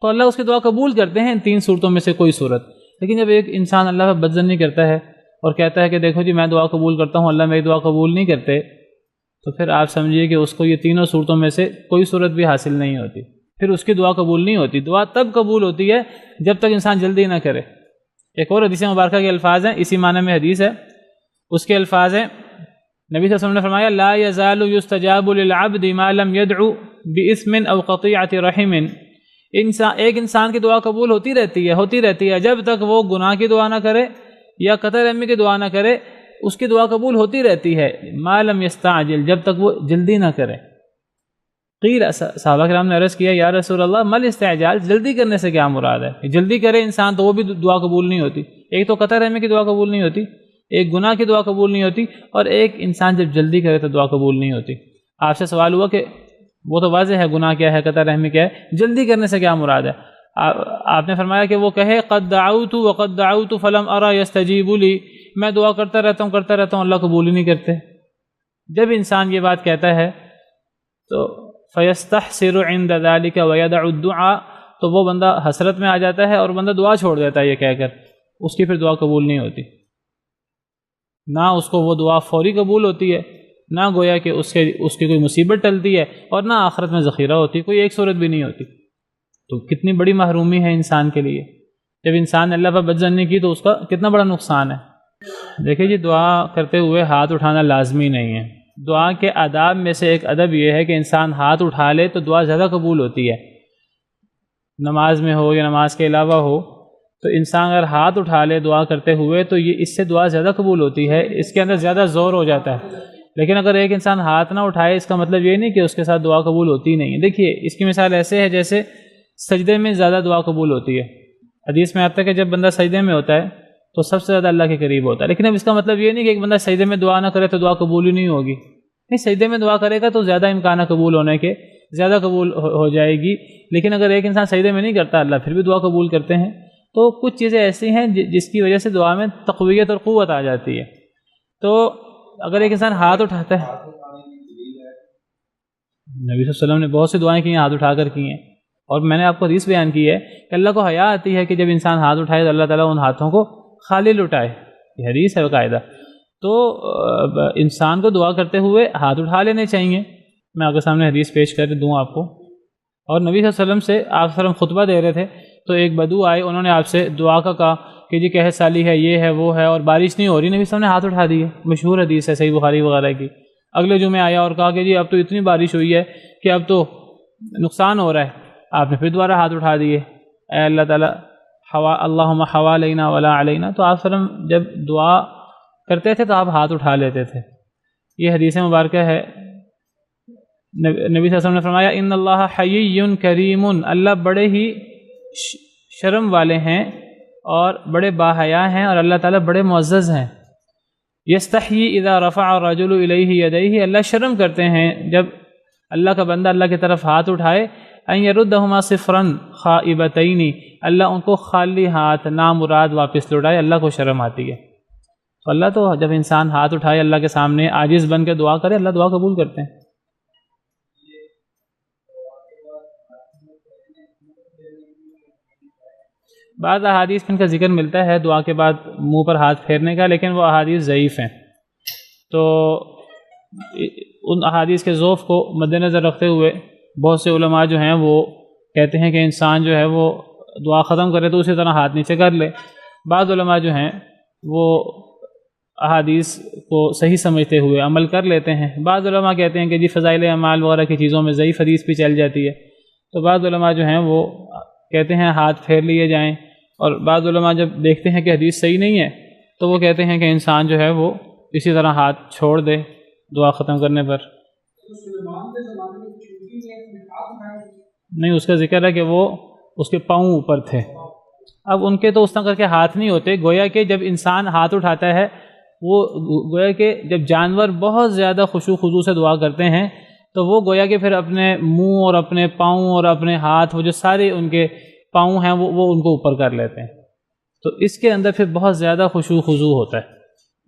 تو اللہ اس کی دعا قبول کرتے ہیں، ان 3 صورتوں میں سے کوئی صورت۔ لیکن جب ایک انسان اللہ پر بدظنی کرتا ہے اور کہتا ہے کہ دیکھو جی میں دعا قبول کرتا ہوں، اللہ میری دعا قبول نہیں کرتے، تو پھر آپ سمجھیے کہ اس کو یہ تینوں صورتوں میں سے کوئی صورت بھی حاصل نہیں ہوتی۔ پھر اس کی دعا قبول نہیں ہوتی. دعا تب قبول ہوتی ہے جب تک انسان جلدی نہ کرے. ایک اور حدیث مبارکہ کے الفاظ ہیں، اسی معنی میں حدیث ہے. اس کے الفاظ ہیں، نبی صلی اللہ علیہ وسلم نے فرمایا لا یزال یستجاب للعبد ما لم یدعو باسم او قطیعۃ رحم. ایک انسان کی دعا قبول ہوتی رہتی ہے جب تک وہ گناہ کی دعا نہ کرے یا قطع رحمی کی دعا نہ کرے، اس کی دعا قبول ہوتی رہتی ہے ما لم یستعجل، جب تک وہ جلدی نہ کرے. قیل، صحابہ کرام نے عرض کیا یا رسول اللہ مل استعجال، جلدی کرنے سے کیا مراد ہے؟ جلدی کرے انسان تو وہ بھی دعا قبول نہیں ہوتی. ایک تو قطع رحمی کی دعا قبول نہیں ہوتی، ایک گناہ کی دعا قبول نہیں ہوتی، اور ایک انسان جب جلدی کرے تو دعا قبول نہیں ہوتی. آپ سے سوال ہوا کہ وہ تو واضح ہے گناہ کیا ہے، قطع رحمی کیا ہے، جلدی کرنے سے کیا مراد ہے؟ آپ نے فرمایا کہ وہ کہے قد دعوت فلم ارى يستجيب لي، میں دعا کرتا رہتا ہوں اللہ قبول ہی نہیں کرتے. جب انسان یہ بات کہتا ہے تو فيستحسر عند ذلك ويدع الدعاء، تو وہ بندہ حسرت میں آ جاتا ہے اور بندہ دعا چھوڑ دیتا ہے یہ کہہ کر، اس کی پھر دعا قبول نہیں ہوتی. نہ اس کو وہ دعا فوری قبول ہوتی ہے، نہ گویا کہ اس کی کوئی مصیبت ٹلتی ہے، اور نہ آخرت میں ذخیرہ ہوتی، کوئی ایک صورت بھی نہیں ہوتی. تو کتنی بڑی محرومی ہے انسان کے لیے. جب انسان نے اللہ پر بدظنی کی تو اس کا کتنا بڑا نقصان ہے. دیکھیے جی، دعا کرتے ہوئے ہاتھ اٹھانا لازمی نہیں ہے. دعا کے آداب میں سے ایک ادب یہ ہے کہ انسان ہاتھ اٹھا لے تو دعا زیادہ قبول ہوتی ہے. نماز میں ہو یا نماز کے علاوہ ہو، تو انسان اگر ہاتھ اٹھا لے دعا کرتے ہوئے تو اس سے دعا زیادہ قبول ہوتی ہے، اس کے اندر زیادہ زور ہو جاتا ہے. لیکن اگر ایک انسان ہاتھ نہ اٹھائے، اس کا مطلب یہ نہیں کہ اس کے ساتھ دعا قبول ہوتی نہیں ہے. دیکھیے اس کی مثال ایسے ہے جیسے سجدے میں زیادہ دعا قبول ہوتی ہے. حدیث میں آتا ہے کہ جب بندہ سجدے میں ہوتا ہے تو سب سے زیادہ اللہ کے قریب ہوتا ہے. لیکن اب اس کا مطلب یہ نہیں کہ ایک بندہ سجدے میں دعا نہ کرے تو دعا قبول ہی نہیں ہوگی. نہیں، سجدے میں دعا کرے گا تو زیادہ امکان ہے قبول ہونے کے، زیادہ قبول ہو جائے گی. لیکن اگر ایک انسان سجدے میں نہیں کرتا، اللہ پھر بھی دعا قبول کرتے ہیں. تو کچھ چیزیں ایسی ہیں جس کی وجہ سے دعا میں تقویت اور قوت آ جاتی ہے. تو اگر ایک انسان ہاتھ اٹھاتا ہے، نبی صلی اللہ علیہ وسلم نے بہت سی دعائیں کی ہیں، ہاتھ اٹھا کر کی ہیں. اور میں نے آپ کو حدیث بیان کی ہے کہ اللہ کو حیا آتی ہے کہ جب انسان ہاتھ اٹھائے تو اللہ تعالیٰ ان ہاتھوں کو خالی لٹائے. یہ حدیث ہے باقاعدہ. تو انسان کو دعا کرتے ہوئے ہاتھ اٹھا لینے چاہیے. میں آپ کے سامنے حدیث پیش کر دوں آپ کو. اور نبی صلی اللہ علیہ وسلم سے آپ صلی اللہ علیہ وسلم خطبہ دے رہے تھے تو ایک بدو آئے، انہوں نے آپ سے دعا کا کہا کہ جی قحط سالی ہے، یہ ہے وہ ہے، اور بارش نہیں ہو رہی. نبی صلی اللہ علیہ وسلم نے ہاتھ اٹھا دیے. مشہور حدیث ہے صحیح بخاری وغیرہ کی. اگلے جمعے آیا اور کہا کہ جی اب تو اتنی بارش ہوئی ہے کہ اب تو نقصان ہو رہا ہے. آپ نے پھر دوبارہ ہاتھ اٹھا دیے، اے اللہ تعالیٰ اللہم حوالینا ولا علینا. تو آپ صلی اللہ علیہ وسلم جب دعا کرتے تھے تو آپ ہاتھ اٹھا لیتے تھے. یہ حدیث مبارکہ ہے. نبی صلی اللہ علیہ وسلم نے فرمایا ان اللہ حیی کریم، اللہ بڑے ہی شرم والے ہیں اور بڑے باحیا ہیں، اور اللہ تعالیٰ بڑے معزز ہیں. یستحیی اذا رفع الرجل الیہ یدیہ، اللہ شرم کرتے ہیں جب اللہ کا بندہ اللہ کی طرف ہاتھ اٹھائے، ان یردہما صفرا خائبتین، اللہ ان کو خالی ہاتھ نامراد واپس لوٹائے. اللہ کو شرم آتی ہے. تو اللہ تو جب انسان ہاتھ اٹھائے اللہ کے سامنے عاجز بن کے دعا کرے، اللہ دعا قبول کرتے ہیں. بعض احادیث میں ان کا ذکر ملتا ہے دعا کے بعد منہ پر ہاتھ پھیرنے کا، لیکن وہ احادیث ضعیف ہیں. تو ان احادیث کے ضعف کو مد نظر رکھتے ہوئے بہت سے علماء جو ہیں وہ کہتے ہیں کہ انسان جو ہے وہ دعا ختم کرے تو اسی طرح ہاتھ نیچے کر لے. بعض علماء جو ہیں وہ احادیث کو صحیح سمجھتے ہوئے عمل کر لیتے ہیں. بعض علماء کہتے ہیں کہ جی فضائل اعمال وغیرہ کی چیزوں میں ضعیف حدیث بھی چل جاتی ہے. تو بعض علماء جو ہیں وہ کہتے ہیں ہاتھ پھیر لیے جائیں، اور بعض علماء جب دیکھتے ہیں کہ حدیث صحیح نہیں ہے تو وہ کہتے ہیں کہ انسان جو ہے وہ اسی طرح ہاتھ چھوڑ دے دعا ختم کرنے پر. نہیں، اس کا ذکر ہے کہ وہ اس کے پاؤں اوپر تھے. اب ان کے تو اس طرح کر کے ہاتھ نہیں ہوتے. گویا کہ جب انسان ہاتھ اٹھاتا ہے، وہ گویا کہ جب جانور بہت زیادہ خشوع خضوع سے دعا کرتے ہیں تو وہ گویا کہ پھر اپنے منہ اور اپنے پاؤں اور اپنے ہاتھ، وہ جو سارے ان کے پاؤں ہیں وہ ان کو اوپر کر لیتے ہیں. تو اس کے اندر پھر بہت زیادہ خشوع خضوع ہوتا ہے.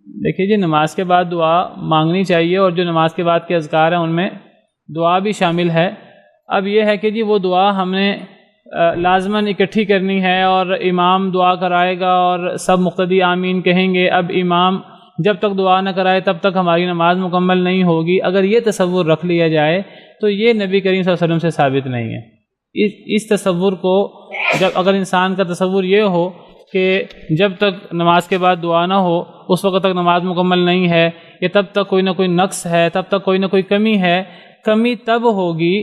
دیکھیے جی، نماز کے بعد دعا مانگنی چاہیے، اور جو نماز کے بعد کے اذکار ہیں ان میں دعا بھی شامل ہے. اب یہ ہے کہ جی وہ دعا ہم نے لازماً اکٹھی کرنی ہے، اور امام دعا کرائے گا اور سب مقتدی آمین کہیں گے. اب امام جب تک دعا نہ کرائے تب تک ہماری نماز مکمل نہیں ہوگی. اگر یہ تصور رکھ لیا جائے تو یہ نبی کریم صلی اللہ علیہ وسلم سے ثابت نہیں ہے. اس تصور کو جب اگر انسان کا تصور یہ ہو کہ جب تک نماز کے بعد دعا نہ ہو اس وقت تک نماز مکمل نہیں ہے، یا تب تک کوئی نہ کوئی نقص ہے، تب تک کوئی نہ کوئی کمی ہے، کمی تب ہوگی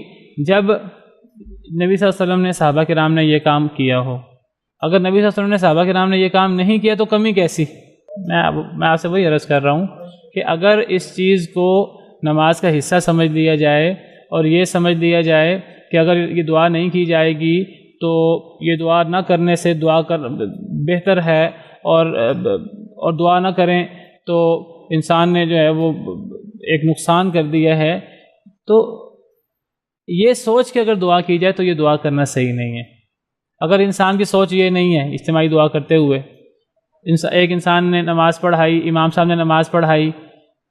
جب نبی صلی اللہ علیہ وسلم نے صحابہ کرام نے یہ کام کیا ہو۔ اگر نبی صلی اللہ علیہ وسلم نے صحابہ کرام نے یہ کام نہیں کیا تو کمی کیسی؟ میں آپ سے وہی عرض کر رہا ہوں کہ اگر اس چیز کو نماز کا حصہ سمجھ لیا جائے اور یہ سمجھ لیا جائے کہ اگر یہ دعا نہیں کی جائے گی تو یہ دعا نہ کرنے سے دعا بہتر ہے، اور دعا نہ کریں تو انسان نے جو ہے وہ ایک نقصان کر دیا ہے، تو یہ سوچ کے اگر دعا کی جائے تو یہ دعا کرنا صحیح نہیں ہے۔ اگر انسان کی سوچ یہ نہیں ہے اجتماعی دعا کرتے ہوئے، ایک انسان نے نماز پڑھائی، امام صاحب نے نماز پڑھائی،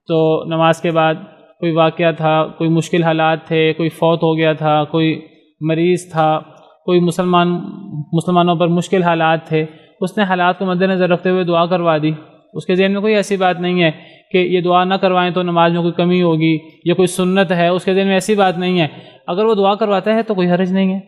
تو نماز کے بعد کوئی واقعہ تھا، کوئی مشکل حالات تھے، کوئی فوت ہو گیا تھا، کوئی مریض تھا، کوئی مسلمانوں پر مشکل حالات تھے، اس نے حالات کو مد نظر رکھتے ہوئے دعا کروا دی۔ اس کے ذہن میں کوئی ایسی بات نہیں ہے کہ یہ دعا نہ کروائیں تو نماز میں کوئی کمی ہوگی، یہ کوئی سنت ہے، اس کے ذہن میں ایسی بات نہیں ہے۔ اگر وہ دعا کرواتا ہے تو کوئی حرج نہیں ہے،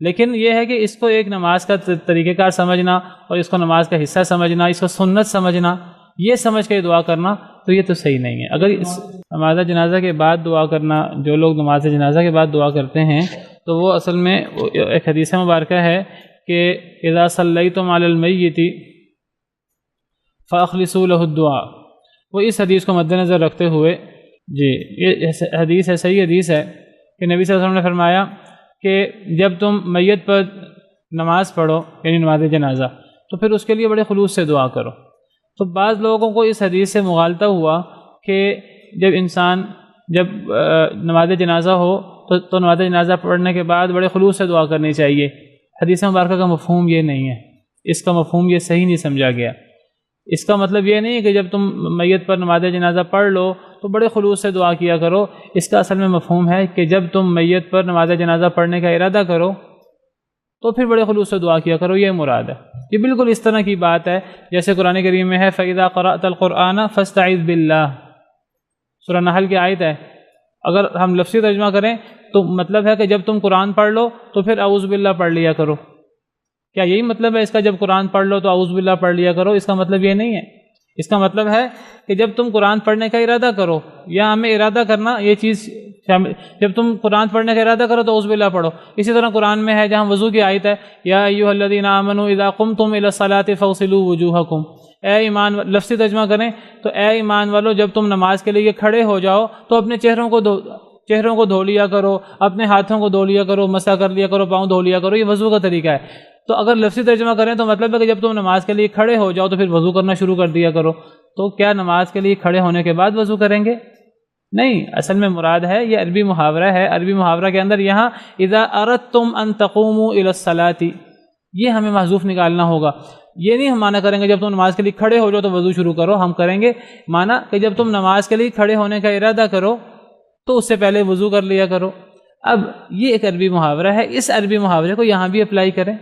لیکن یہ ہے کہ اس کو ایک نماز کا طریقہ کار سمجھنا اور اس کو نماز کا حصہ سمجھنا، اس کو سنت سمجھنا، یہ سمجھ کے دعا کرنا تو یہ تو صحیح نہیں ہے۔ اگر اس نماز جنازہ کے بعد دعا کرنا، جو لوگ نماز جنازہ کے بعد دعا کرتے ہیں تو وہ اصل میں ایک حدیث مبارکہ ہے کہ اذا صلیتم علی المیت فاخلصوا له الدعاء، وہ اس حدیث کو مد نظر رکھتے ہوئے، جی یہ حدیث ہے، صحیح حدیث ہے کہ نبی صلی اللہ علیہ وسلم نے فرمایا کہ جب تم میت پر نماز پڑھو یعنی نماز جنازہ تو پھر اس کے لیے بڑے خلوص سے دعا کرو۔ تو بعض لوگوں کو اس حدیث سے مغالطہ ہوا کہ جب نماز جنازہ ہو تو نماز جنازہ پڑھنے کے بعد بڑے خلوص سے دعا کرنی چاہیے۔ حدیث مبارکہ کا مفہوم یہ نہیں ہے، اس کا مفہوم یہ صحیح نہیں سمجھا گیا۔ اس کا مطلب یہ نہیں ہے کہ جب تم میت پر نماز جنازہ پڑھ لو تو بڑے خلوص سے دعا کیا کرو۔ اس کا اصل میں مفہوم ہے کہ جب تم میت پر نماز جنازہ پڑھنے کا ارادہ کرو تو پھر بڑے خلوص سے دعا کیا کرو، یہ مراد ہے۔ یہ بالکل اس طرح کی بات ہے جیسے قرآن کریم میں ہے فَإِذَا قَرَأْتَ الْقُرْآنَ فَاسْتَعِذْ بِاللَّهِ، سورہ نحل کی آیت ہے۔ اگر ہم لفظی ترجمہ کریں تو مطلب ہے کہ جب تم قرآن پڑھ لو تو پھر اعوذ باللہ پڑھ لیا کرو۔ کیا یہی مطلب ہے اس کا، جب قرآن پڑھ لو تو اعوذ باللہ پڑھ لیا کرو؟ اس کا مطلب یہ نہیں ہے۔ اس کا مطلب ہے کہ جب تم قرآن پڑھنے کا ارادہ کرو، یا ہمیں ارادہ کرنا یہ چیز، جب تم قرآن پڑھنے کا ارادہ کرو تو اعوذ باللہ پڑھو۔ اسی طرح قرآن میں ہے جہاں وضو کی آیت ہے یا ایھا الذین آمنوا اذا قمتم الی الصلاۃ فاغسلوا وجوہکم، اے ایمان، لفظی ترجمہ کریں تو اے ایمان والو جب تم نماز کے لیے کھڑے ہو جاؤ تو اپنے چہروں کو دھو لیا کرو، اپنے ہاتھوں کو دھو لیا کرو، مسح کر لیا کرو، پاؤں دھو لیا کرو۔ یہ وضو کا طریقہ ہے۔ تو اگر لفظی ترجمہ کریں تو مطلب ہے کہ جب تم نماز کے لیے کھڑے ہو جاؤ تو پھر وضو کرنا شروع کر دیا کرو۔ تو کیا نماز کے لیے کھڑے ہونے کے بعد وضو کریں گے؟ نہیں، اصل میں مراد ہے یہ عربی محاورہ ہے۔ عربی محاورہ کے اندر یہاں اذا اردتم ان تقوموا الى الصلاۃ، یہ ہمیں محذوف نکالنا ہوگا۔ یہ نہیں ہم معنی کریں گے جب تم نماز کے لیے کھڑے ہو جاؤ تو وضو شروع کرو، ہم کریں گے معنی کہ جب تم نماز کے لیے کھڑے ہونے کا ارادہ کرو تو اس سے پہلے وضو کر لیا کرو۔ اب یہ ایک عربی محاورہ ہے، اس عربی محاورے کو یہاں بھی اپلائی کریں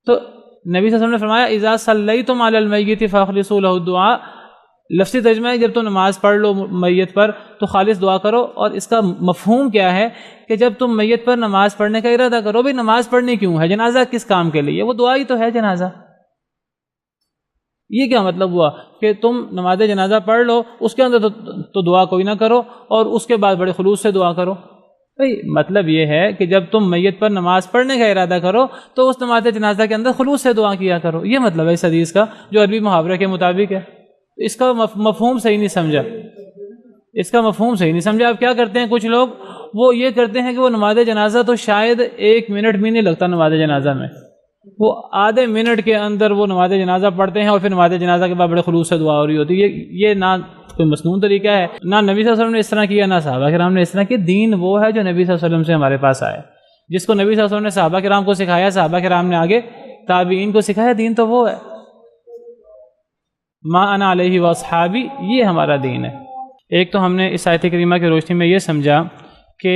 تو نبی صلی اللہ علیہ وسلم نے فرمایا اذا صلیتم علی المیت فاخلصوا له الدعاء، لفظی ترجمہ ہے جب تم نماز پڑھ لو میت پر تو خالص دعا کرو۔ اور اس کا مفہوم کیا ہے کہ جب تم میت پر نماز پڑھنے کا ارادہ کرو، بھئی نماز پڑھنی کیوں ہے؟ جنازہ کس کام کے لیے؟ وہ دعا ہی تو ہے جنازہ۔ یہ کیا مطلب ہوا کہ تم نماز جنازہ پڑھ لو، اس کے اندر تو دعا کوئی نہ کرو اور اس کے بعد بڑے خلوص سے دعا کرو؟ بھئی مطلب یہ ہے کہ جب تم میت پر نماز پڑھنے کا ارادہ کرو تو اس نماز جنازہ کے اندر خلوص سے دعا کیا کرو۔ یہ مطلب ہے اس حدیث کا جو عربی محاورے کے مطابق ہے۔ اس کا مفہوم صحیح نہیں سمجھا، اس کا مفہوم صحیح نہیں سمجھا۔ اب کیا کرتے ہیں کچھ لوگ، وہ یہ کرتے ہیں کہ وہ نماز جنازہ تو شاید 1 منٹ بھی نہیں لگتا نماز جنازہ میں، وہ آدھے منٹ کے اندر وہ نماز جنازہ پڑھتے ہیں اور پھر نماز جنازہ کے بعد بڑے خلوص سے دعا ہو رہی ہوتی ہے۔ یہ نہ کوئی مسنون طریقہ ہے، نہ نبی صلی اللہ علیہ وسلم نے اس طرح کیا، نہ صحابہ کرام نے اس طرح کیا۔ دین وہ ہے جو نبی صلی اللہ علیہ وسلم سے ہمارے پاس آیا، جس کو نبی صلی اللہ علیہ وسلم نے صحابہ کرام کو سکھایا، صحابہ کرام نے آگے تابعین کو سکھایا۔ دین تو وہ ہے، ما انا علیہ واصحابی، یہ ہمارا دین ہے۔ ایک تو ہم نے اس آیت کریمہ کی روشنی میں یہ سمجھا کہ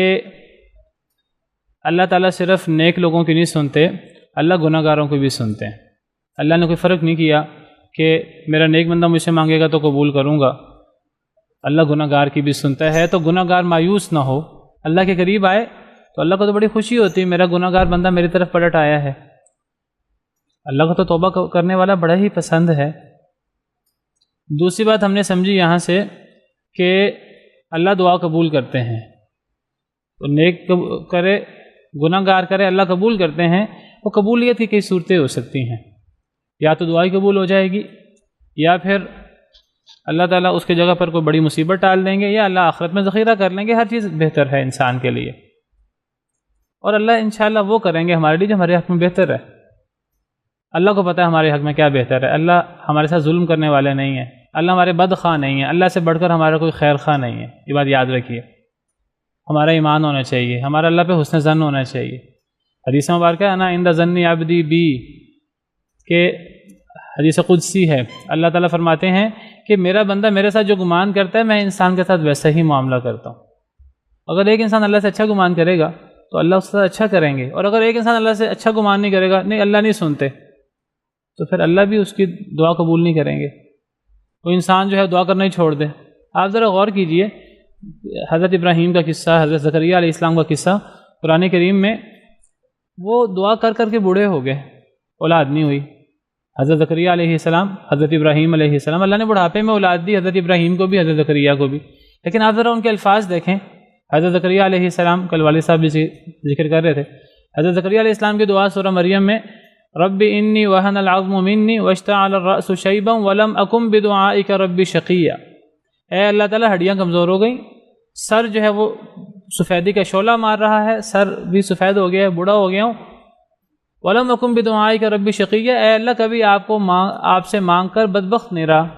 اللہ تعالیٰ صرف نیک لوگوں کی نہیں سنتے، اللہ گناہ گاروں کو بھی سنتے ہیں۔ اللہ نے کوئی فرق نہیں کیا کہ میرا نیک بندہ مجھ سے مانگے گا تو قبول کروں گا، اللہ گناہ گار کی بھی سنتا ہے۔ تو گناہ گار مایوس نہ ہو، اللہ کے قریب آئے تو اللہ کو تو بڑی خوشی ہوتی ہے میرا گناہ گار بندہ میری طرف پلٹ آیا ہے. اللہ کو تو توبہ کرنے والا بڑا ہی پسند ہے. دوسری بات ہم نے سمجھی یہاں سے کہ اللہ دعا قبول کرتے ہیں. تو نیک کرے گناہ گار کرے اللہ قبول کرتے ہیں. وہ قبولیت کی کئی صورتیں ہو سکتی ہیں، یا تو دعائی قبول ہو جائے گی، یا پھر اللہ تعالیٰ اس کی جگہ پر کوئی بڑی مصیبت ٹال دیں گے، یا اللہ آخرت میں ذخیرہ کر لیں گے. ہر چیز بہتر ہے انسان کے لیے، اور اللہ انشاءاللہ وہ کریں گے ہمارے لیے جو ہمارے حق میں بہتر ہے. اللہ کو پتہ ہے ہمارے حق میں کیا بہتر ہے. اللہ ہمارے ساتھ ظلم کرنے والے نہیں ہیں، اللہ ہمارے بدخواہ نہیں ہیں، اللہ سے بڑھ کر ہمارا کوئی خیر خواہ نہیں ہے. یہ بات یاد رکھیے. ہمارا ایمان ہونا چاہیے، ہمارا اللہ پہ حسن ظن ہونا چاہیے. حدیث مبارکہ انا عند ظن عبدی بی کہ حدیث قدسی ہے. اللہ تعالیٰ فرماتے ہیں کہ میرا بندہ میرے ساتھ جو گمان کرتا ہے میں انسان کے ساتھ ویسا ہی معاملہ کرتا ہوں. اگر ایک انسان اللہ سے اچھا گمان کرے گا تو اللہ اس کے ساتھ اچھا کریں گے، اور اگر ایک انسان اللہ سے اچھا گمان نہیں کرے گا، نہیں اللہ نہیں سنتے، تو پھر اللہ بھی اس کی دعا قبول نہیں کریں گے. وہ انسان جو ہے دعا کرنا ہی چھوڑ دے. آپ ذرا غور کیجئے، حضرت ابراہیم کا قصہ، حضرت زکریا علیہ السلام کا قصہ قرآن کریم میں. وہ دعا کر کر کے بوڑھے ہو گئے، اولاد نہیں ہوئی. حضرت زکریا علیہ السلام، حضرت ابراہیم علیہ السلام، اللہ نے بڑھاپے میں اولاد دی، حضرت ابراہیم کو بھی، حضرت زکریا کو بھی. لیکن آپ ذرا ان کے الفاظ دیکھیں. حضرت زکریا علیہ السلام، کل والد صاحب بھی ذکر کر رہے تھے، حضرت زکریا علیہ السلام کی دعا سورہ مریم میں رب انی وہن العظم منی واشتعل الرأس شیبا ولم اکن بدعائک رب شقیا. اے اللہ تعالیٰ ہڈیاں کمزور ہو گئیں، سر جو ہے وہ سفیدی کا شعلہ مار رہا ہے، سر بھی سفید ہو گیا ہے، بوڑھا ہو گیا ہوں. ولم اکن بدعائک رب شقیا. اے اللہ کبھی آپ سے مانگ کر بدبخت نہیں رہا،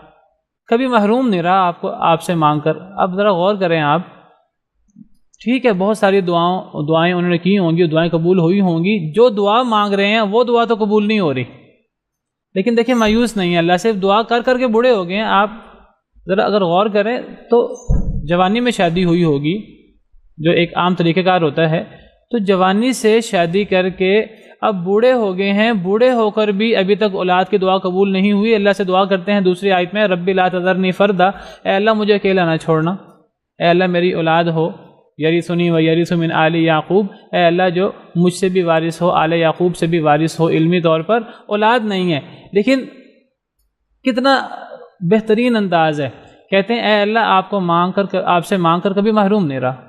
کبھی محروم نہیں رہا آپ سے مانگ کر. اب ذرا غور کریں آپ. ٹھیک ہے بہت ساری دعائیں انہوں نے کی ہوں گی، دعائیں قبول ہوئی ہوں گی. جو دعا مانگ رہے ہیں وہ دعا تو قبول نہیں ہو رہی. لیکن دیکھیں مایوس نہیں ہے اللہ سے، دعا کر کر کے بوڑھے ہو گئے ہیں. آپ ذرا اگر غور کریں تو جوانی میں شادی ہوئی ہوگی جو ایک عام طریقہ کار ہوتا ہے، تو جوانی سے شادی کر کے اب بوڑھے ہو گئے ہیں، بوڑھے ہو کر بھی ابھی تک اولاد کی دعا قبول نہیں ہوئی. اللہ سے دعا کرتے ہیں دوسری آیت میں رب لا تذرنی فردا. اے اللہ مجھے اکیلا نہ چھوڑنا، اے اللہ میری اولاد ہو یرثنی و یرث من آل یعقوب. اے اللہ جو مجھ سے بھی وارث ہو، آل یعقوب سے بھی وارث ہو. علمی طور پر اولاد نہیں ہے، لیکن کتنا بہترین انداز ہے. کہتے ہیں اے اللہ آپ سے مانگ کر کبھی محروم نہیں رہا.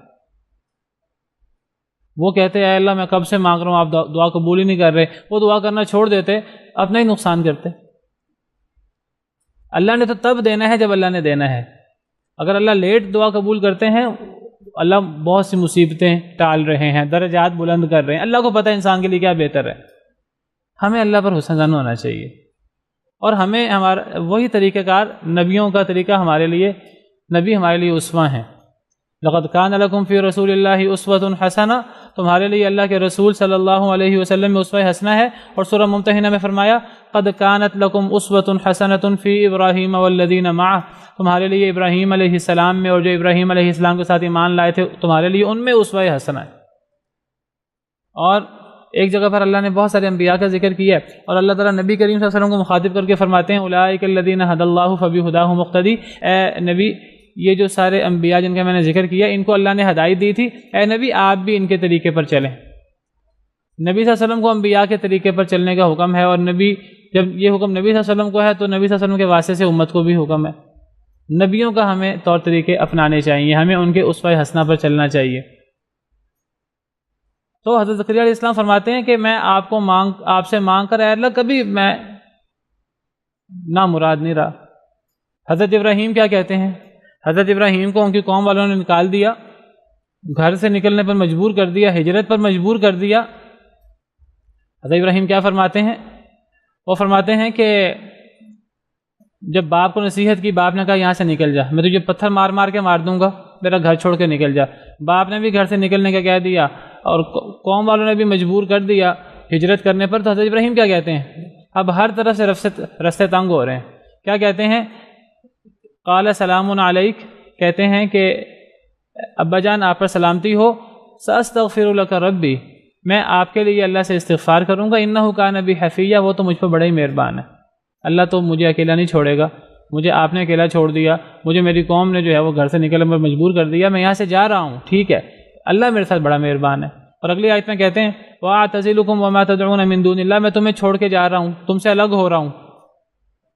وہ کہتے ہیں اے اللہ میں کب سے مانگ رہا ہوں، آپ دعا قبول ہی نہیں کر رہے. وہ دعا کرنا چھوڑ دیتے، اپنا ہی نقصان کرتے. اللہ نے تو تب دینا ہے جب اللہ نے دینا ہے. اگر اللہ لیٹ دعا قبول کرتے ہیں، اللہ بہت سی مصیبتیں ٹال رہے ہیں، درجات بلند کر رہے ہیں. اللہ کو پتہ ہے انسان کے لیے کیا بہتر ہے. ہمیں اللہ پر حسن ظن ہونا چاہیے، اور ہمیں ہمارا وہی طریقہ کار، نبیوں کا طریقہ ہمارے لیے، نبی ہمارے لیے اسوہ ہیں. لقد کان لکم فی رسول اللہ اسوۃ حسنہ. تمہارے لیے اللہ کے رسول صلی اللہ علیہ وسلم میں اسوہ حسنہ ہے. اور سورہ ممتحنہ میں فرمایا قد کانت لکم اسوۃ حسنۃ فی ابراہیم والذین معہ. تمہارے لیے ابراہیم علیہ السلام میں اور جو ابراہیم علیہ السلام کے ساتھ ایمان لائے تھے تمہارے لیے ان میں اسوہ حسنہ ہے. اور ایک جگہ پر اللہ نے بہت سارے انبیاء کا ذکر کیا ہے، اور اللہ تعالیٰ نبی کریم صلی اللہ علیہ وسلم کو مخاطب کر کے فرماتے ہیں اولئک الذین ھدی اللہ فبہداہ مقتدی. اے نبی یہ جو سارے انبیاء جن کا میں نے ذکر کیا ان کو اللہ نے ہدایت دی تھی، اے نبی آپ بھی ان کے طریقے پر چلیں. نبی صلی اللہ علیہ وسلم کو انبیاء کے طریقے پر چلنے کا حکم ہے، اور نبی جب یہ حکم نبی صلی اللہ علیہ وسلم کو ہے تو نبی صلی اللہ علیہ وسلم کے واسطے سے امت کو بھی حکم ہے. نبیوں کا ہمیں طور طریقے اپنانے چاہیے، ہمیں ان کے اسوہ حسنہ پر چلنا چاہیے. تو حضرت زکریا علیہ السلام فرماتے ہیں کہ میں آپ سے مانگ کر اے اللہ کبھی میں نامراد نہیں رہا. حضرت ابراہیم کیا کہتے ہیں؟ حضرت ابراہیم کو ان کی قوم والوں نے نکال دیا، گھر سے نکلنے پر مجبور کر دیا، ہجرت پر مجبور کر دیا. حضرت ابراہیم کیا فرماتے ہیں؟ وہ فرماتے ہیں کہ جب باپ کو نصیحت کی، باپ نے کہا یہاں سے نکل جا، میں تجھے پتھر مار مار کے مار دوں گا، میرا گھر چھوڑ کے نکل جا. باپ نے بھی گھر سے نکلنے کا کہہ دیا، اور قوم والوں نے بھی مجبور کر دیا ہجرت کرنے پر. تو حضرت ابراہیم کیا کہتے ہیں؟ اب ہر طرف سے رستے تنگ ہو رہے ہیں. کیا کہتے ہیں؟ قال سلام علیک. کہتے ہیں کہ ابا جان آپ پر سلامتی ہو. ساستغفر لک ربی. میں آپ کے لیے اللہ سے استغفار کروں گا. انہ کان بی حفیہ. وہ تو مجھ پر بڑا ہی مہربان ہے. اللہ تو مجھے اکیلا نہیں چھوڑے گا. مجھے آپ نے اکیلا چھوڑ دیا، مجھے میری قوم نے جو ہے وہ گھر سے نکلنے پر مجبور کر دیا، میں یہاں سے جا رہا ہوں. ٹھیک ہے اللہ میرے ساتھ بڑا مہربان ہے. اور اگلی آیت میں کہتے ہیں وَأَعْتَزِلُكُمْ وَمَا تَدْعُونَ مِن دُونِ اللَّهِ، میں تمہیں چھوڑ کے جا رہا ہوں، تم سے الگ ہو رہا ہوں.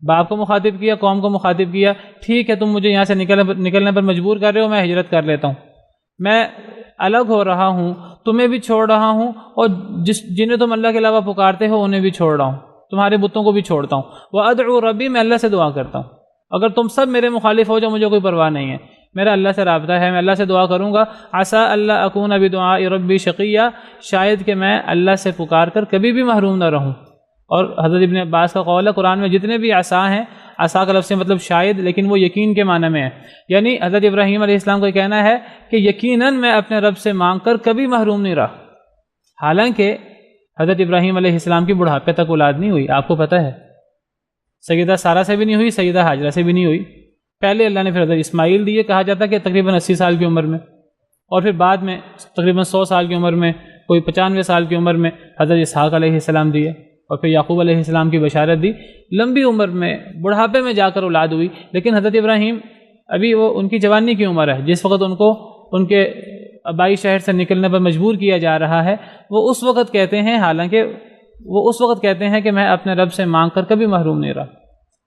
باپ کو مخاطب کیا، قوم کو مخاطب کیا، ٹھیک ہے تم مجھے یہاں سے نکلنے پر مجبور کر رہے ہو، میں ہجرت کر لیتا ہوں، میں الگ ہو رہا ہوں، تمہیں بھی چھوڑ رہا ہوں، اور جنہیں تم اللہ کے علاوہ پکارتے ہو انہیں بھی چھوڑ رہا ہوں، تمہارے بتوں کو بھی چھوڑتا ہوں. وَأَدْعُو رَبِّي، میں اللہ سے دعا کرتا ہوں. اگر تم سب میرے مخالف ہو جاؤ مجھے کوئی پرواہ نہیں ہے، میرا اللہ سے رابطہ ہے، میں اللہ سے دعا کروں گا. عسیٰ اللہ اکون بدعاء ربی شقیہ، شاید کہ میں اللہ سے پکار کر کبھی بھی محروم نہ رہوں. اور حضرت ابن عباس کا قول ہے قرآن میں جتنے بھی عصا ہیں، عصا کا لفظ سے مطلب شاید، لیکن وہ یقین کے معنی میں ہے. یعنی حضرت ابراہیم علیہ السلام کو یہ کہنا ہے کہ یقیناً میں اپنے رب سے مانگ کر کبھی محروم نہیں رہا. حالانکہ حضرت ابراہیم علیہ السلام کی بڑھاپے تک اولاد نہیں ہوئی، آپ کو پتہ ہے، سیدہ سارہ سے بھی نہیں ہوئی، سیدہ ہاجرہ سے بھی نہیں ہوئی. پہلے اللہ نے پھر حضرت اسماعیل دیے، کہا جاتا ہے کہ تقریباً 80 سال کی عمر میں، اور پھر بعد میں تقریباً 100 سال کی عمر میں، کوئی 95 سال کی عمر میں حضرت اسحاق علیہ السلام دیے، اور پھر یعقوب علیہ السلام کی بشارت دی. لمبی عمر میں بڑھاپے میں جا کر اولاد ہوئی. لیکن حضرت ابراہیم ابھی وہ ان کی جوانی کی عمر ہے، جس وقت ان کو ان کے آبائی شہر سے نکلنے پر مجبور کیا جا رہا ہے، وہ اس وقت کہتے ہیں، حالانکہ وہ اس وقت کہتے ہیں کہ میں اپنے رب سے مانگ کر کبھی محروم نہیں رہا.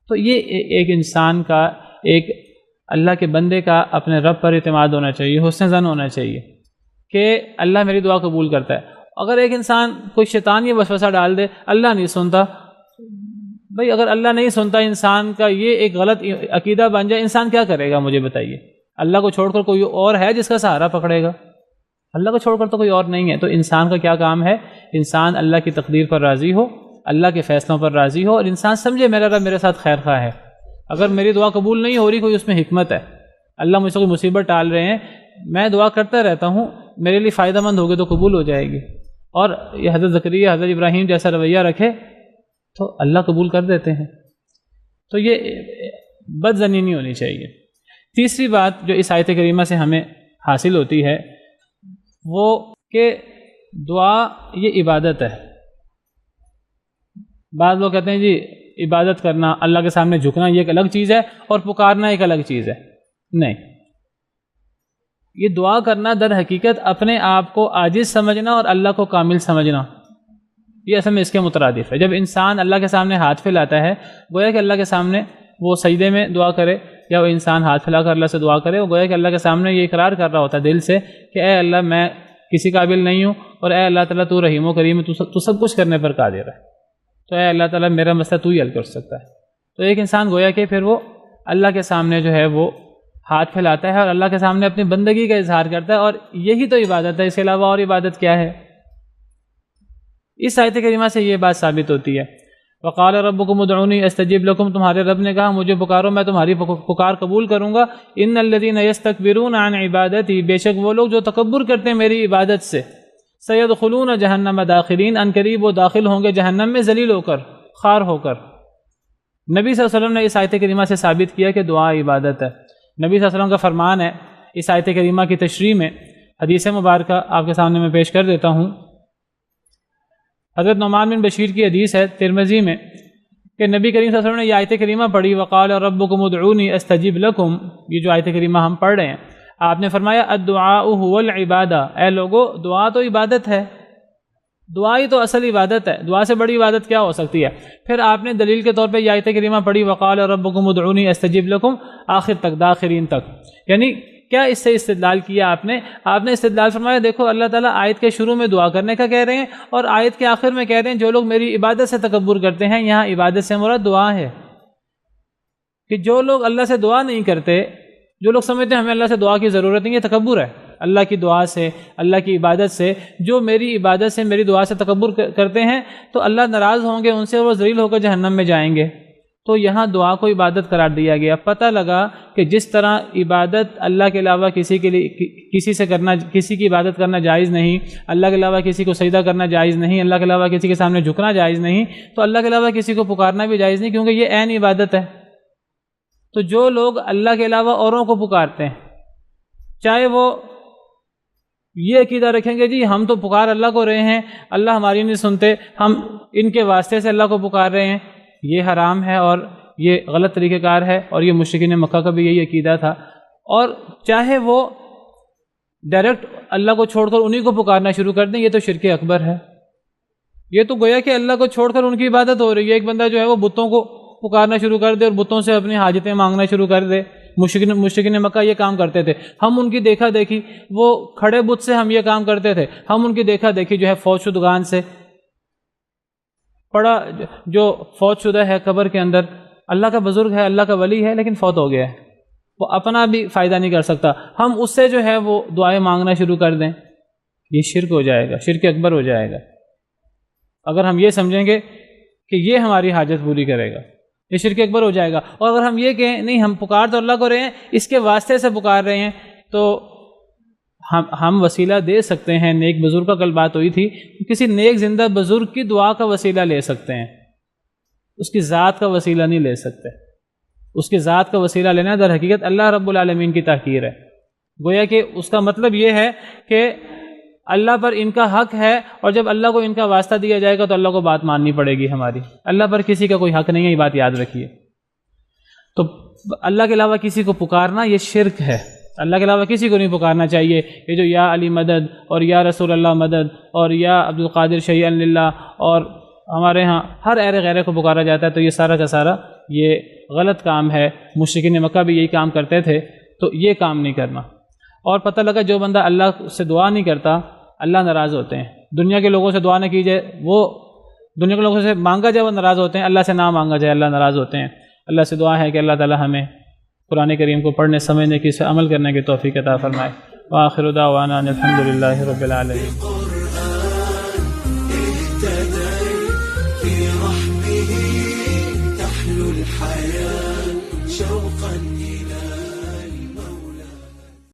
تو یہ ایک انسان کا، ایک اللہ کے بندے کا اپنے رب پر اعتماد ہونا چاہیے، حسن ظن ہونا چاہیے کہ اللہ میری دعا قبول کرتا ہے. اگر ایک انسان کوئی شیطان یہ وسوسہ ڈال دے اللہ نہیں سنتا، بھئی اگر اللہ نہیں سنتا، انسان کا یہ ایک غلط عقیدہ بن جائے، انسان کیا کرے گا مجھے بتائیے؟ اللہ کو چھوڑ کر کوئی اور ہے جس کا سہارا پکڑے گا؟ اللہ کو چھوڑ کر تو کوئی اور نہیں ہے. تو انسان کا کیا کام ہے؟ انسان اللہ کی تقدیر پر راضی ہو، اللہ کے فیصلوں پر راضی ہو، اور انسان سمجھے میرا رب میرے ساتھ خیر خواہ ہے. اگر میری دعا قبول نہیں ہو رہی، کوئی اس میں حکمت ہے، اللہ مجھ سے کوئی مصیبت ٹال رہے ہیں، میں دعا کرتا رہتا ہوں، میرے لیے فائدہ مند ہوگی تو قبول ہو جائے گی. اور یہ حضرت زکریا، حضرت ابراہیم جیسا رویہ رکھے تو اللہ قبول کر دیتے ہیں. تو یہ بد ظنی نہیں ہونی چاہیے. تیسری بات جو اس آیت کریمہ سے ہمیں حاصل ہوتی ہے وہ کہ دعا یہ عبادت ہے. بعض لوگ کہتے ہیں جی عبادت کرنا، اللہ کے سامنے جھکنا یہ ایک الگ چیز ہے، اور پکارنا ایک الگ چیز ہے. نہیں، یہ دعا کرنا در حقیقت اپنے آپ کو عاجز سمجھنا اور اللہ کو کامل سمجھنا، یہ اصل میں اس کے مترادف ہے. جب انسان اللہ کے سامنے ہاتھ پھیلاتا ہے، گویا کہ اللہ کے سامنے وہ سجدے میں دعا کرے، یا وہ انسان ہاتھ پھیلا کر اللہ سے دعا کرے، وہ گویا کہ اللہ کے سامنے یہ اقرار کر رہا ہوتا ہے دل سے کہ اے اللہ میں کسی قابل نہیں ہوں، اور اے اللہ تعالیٰ تو رحیم و کریم، تو سب کچھ کرنے پر قادر ہے، تو اے اللہ تعالیٰ میرا مسئلہ تو ہی حل کر سکتا ہے. تو ایک انسان گویا کہ پھر وہ اللہ کے سامنے جو ہے وہ ہاتھ پھیلاتا ہے اور اللہ کے سامنے اپنی بندگی کا اظہار کرتا ہے، اور یہی تو عبادت ہے. اس کے علاوہ اور عبادت کیا ہے؟ اس آیت کریمہ سے یہ بات ثابت ہوتی ہے. وقال ربکم ادعونی استجب لکم، تمہارے رب نے کہا مجھے پکارو میں تمہاری پکار قبول کروں گا. ان الذین یستکبرون عن عبادتی، بے شک وہ لوگ جو تکبر کرتے ہیں میری عبادت سے، سیدخلون جہنم داخلین، ان قریب وہ داخل ہوں گے جہنم میں ذلیل ہو کر، خوار ہو کر. نبی صلی اللہ علیہ وسلم نے اس آیت کریمہ سے ثابت کیا کہ دعا عبادت ہے. نبی صلی اللہ علیہ وسلم کا فرمان ہے اس آیت کریمہ کی تشریح میں، حدیث مبارکہ آپ کے سامنے میں پیش کر دیتا ہوں. حضرت نعمان بن بشیر کی حدیث ہے ترمذی میں کہ نبی کریم صلی اللہ علیہ وسلم نے یہ آیت کریمہ پڑھی، وقال ربکم ادعونی استجب لکم، یہ جو آیت کریمہ ہم پڑھ رہے ہیں، آپ نے فرمایا الدعاء هو العبادہ، اے لوگو دعا تو عبادت ہے، دعا ہی تو اصل عبادت ہے، دعا سے بڑی عبادت کیا ہو سکتی ہے؟ پھر آپ نے دلیل کے طور پہ یہ آیت کریمہ پڑھی وقال ربکم ادعونی استجب لکم، آخر تک، داخرین تک. یعنی کیا اس سے استدلال کیا آپ نے استدلال فرمایا دیکھو اللہ تعالیٰ آیت کے شروع میں دعا کرنے کا کہہ رہے ہیں، اور آیت کے آخر میں کہہ رہے ہیں جو لوگ میری عبادت سے تکبر کرتے ہیں. یہاں عبادت سے مراد دعا ہے، کہ جو لوگ اللہ سے دعا نہیں کرتے، جو لوگ سمجھتے ہیں ہمیں اللہ سے دعا کی ضرورت نہیں، یہ تکبر ہے. اللہ کی دعا سے، اللہ کی عبادت سے، جو میری عبادت سے، میری دعا سے تکبر کرتے ہیں تو اللہ ناراض ہوں گے ان سے، وہ ذلیل ہو کر جہنم میں جائیں گے. تو یہاں دعا کو عبادت قرار دیا گیا. پتہ لگا کہ جس طرح عبادت اللہ کے علاوہ کسی کے لیے کسی کی عبادت کرنا جائز نہیں، اللہ کے علاوہ کسی کو سجدہ کرنا جائز نہیں، اللہ کے علاوہ کسی کے سامنے جھکنا جائز نہیں، تو اللہ کے علاوہ کسی کو پکارنا بھی جائز نہیں، کیونکہ یہ عین عبادت ہے. تو جو لوگ اللہ کے علاوہ اوروں کو پکارتے ہیں، چاہے وہ یہ عقیدہ رکھیں گے جی ہم تو پکار اللہ کو رہے ہیں، اللہ ہماری نہیں سنتے، ہم ان کے واسطے سے اللہ کو پکار رہے ہیں، یہ حرام ہے اور یہ غلط طریقہ کار ہے. اور یہ مشرکین مکہ کا بھی یہی عقیدہ تھا. اور چاہے وہ ڈائریکٹ اللہ کو چھوڑ کر انہی کو پکارنا شروع کر دیں، یہ تو شرک اکبر ہے۔ یہ تو گویا کہ اللہ کو چھوڑ کر ان کی عبادت ہو رہی ہے۔ ایک بندہ جو ہے وہ بتوں کو پکارنا شروع کر دے اور بتوں سے اپنی حاجتیں مانگنا شروع کر دے۔ مشرکین مکہ یہ کام کرتے تھے، ہم ان کی دیکھا دیکھی، وہ کھڑے بت سے ہم یہ کام کرتے تھے، ہم ان کی دیکھا دیکھی جو ہے فوت شدگان سے پڑا، جو فوت شدہ ہے قبر کے اندر، اللہ کا بزرگ ہے، اللہ کا ولی ہے، لیکن فوت ہو گیا ہے، وہ اپنا بھی فائدہ نہیں کر سکتا، ہم اس سے جو ہے وہ دعائیں مانگنا شروع کر دیں، یہ شرک ہو جائے گا، شرک اکبر ہو جائے گا۔ اگر ہم یہ سمجھیں گے کہ یہ ہماری حاجت پوری کرے گا، یہ شرک اکبر ہو جائے گا۔ اور اگر ہم یہ کہیں نہیں، ہم پکار تو اللہ کو رہے ہیں، اس کے واسطے سے پکار رہے ہیں، تو ہم وسیلہ دے سکتے ہیں۔ نیک بزرگ کا کل بات ہوئی تھی، کسی نیک زندہ بزرگ کی دعا کا وسیلہ لے سکتے ہیں، اس کی ذات کا وسیلہ نہیں لے سکتے۔ اس کی ذات کا وسیلہ لینا در حقیقت اللہ رب العالمین کی تحقیر ہے۔ گویا کہ اس کا مطلب یہ ہے کہ اللہ پر ان کا حق ہے، اور جب اللہ کو ان کا واسطہ دیا جائے گا تو اللہ کو بات ماننی پڑے گی ہماری۔ اللہ پر کسی کا کوئی حق نہیں ہے، یہ بات یاد رکھیے۔ تو اللہ کے علاوہ کسی کو پکارنا یہ شرک ہے، اللہ کے علاوہ کسی کو نہیں پکارنا چاہیے۔ یہ جو یا علی مدد اور یا رسول اللہ مدد اور یا عبد القادر شیئا للہ اور ہمارے ہاں ہر اہل غیرہ کو پکارا جاتا ہے، تو یہ سارا کا سارا یہ غلط کام ہے۔ مشرکین مکہ بھی یہی کام کرتے تھے، تو یہ کام نہیں کرنا۔ اور پتہ لگا جو بندہ اللہ سے دعا نہیں کرتا، اللہ ناراض ہوتے ہیں۔ دنیا کے لوگوں سے دعا نہ کی جائے، وہ دنیا کے لوگوں سے مانگا جائے وہ ناراض ہوتے ہیں، اللہ سے نہ مانگا جائے اللہ ناراض ہوتے ہیں۔ اللہ سے دعا ہے کہ اللہ تعالی ہمیں قرآن کریم کو پڑھنے، سمجھنے کی، سے عمل کرنے کی توفیق عطا فرمائے۔ وآخر دعوانا الحمد للہ رب العالمین۔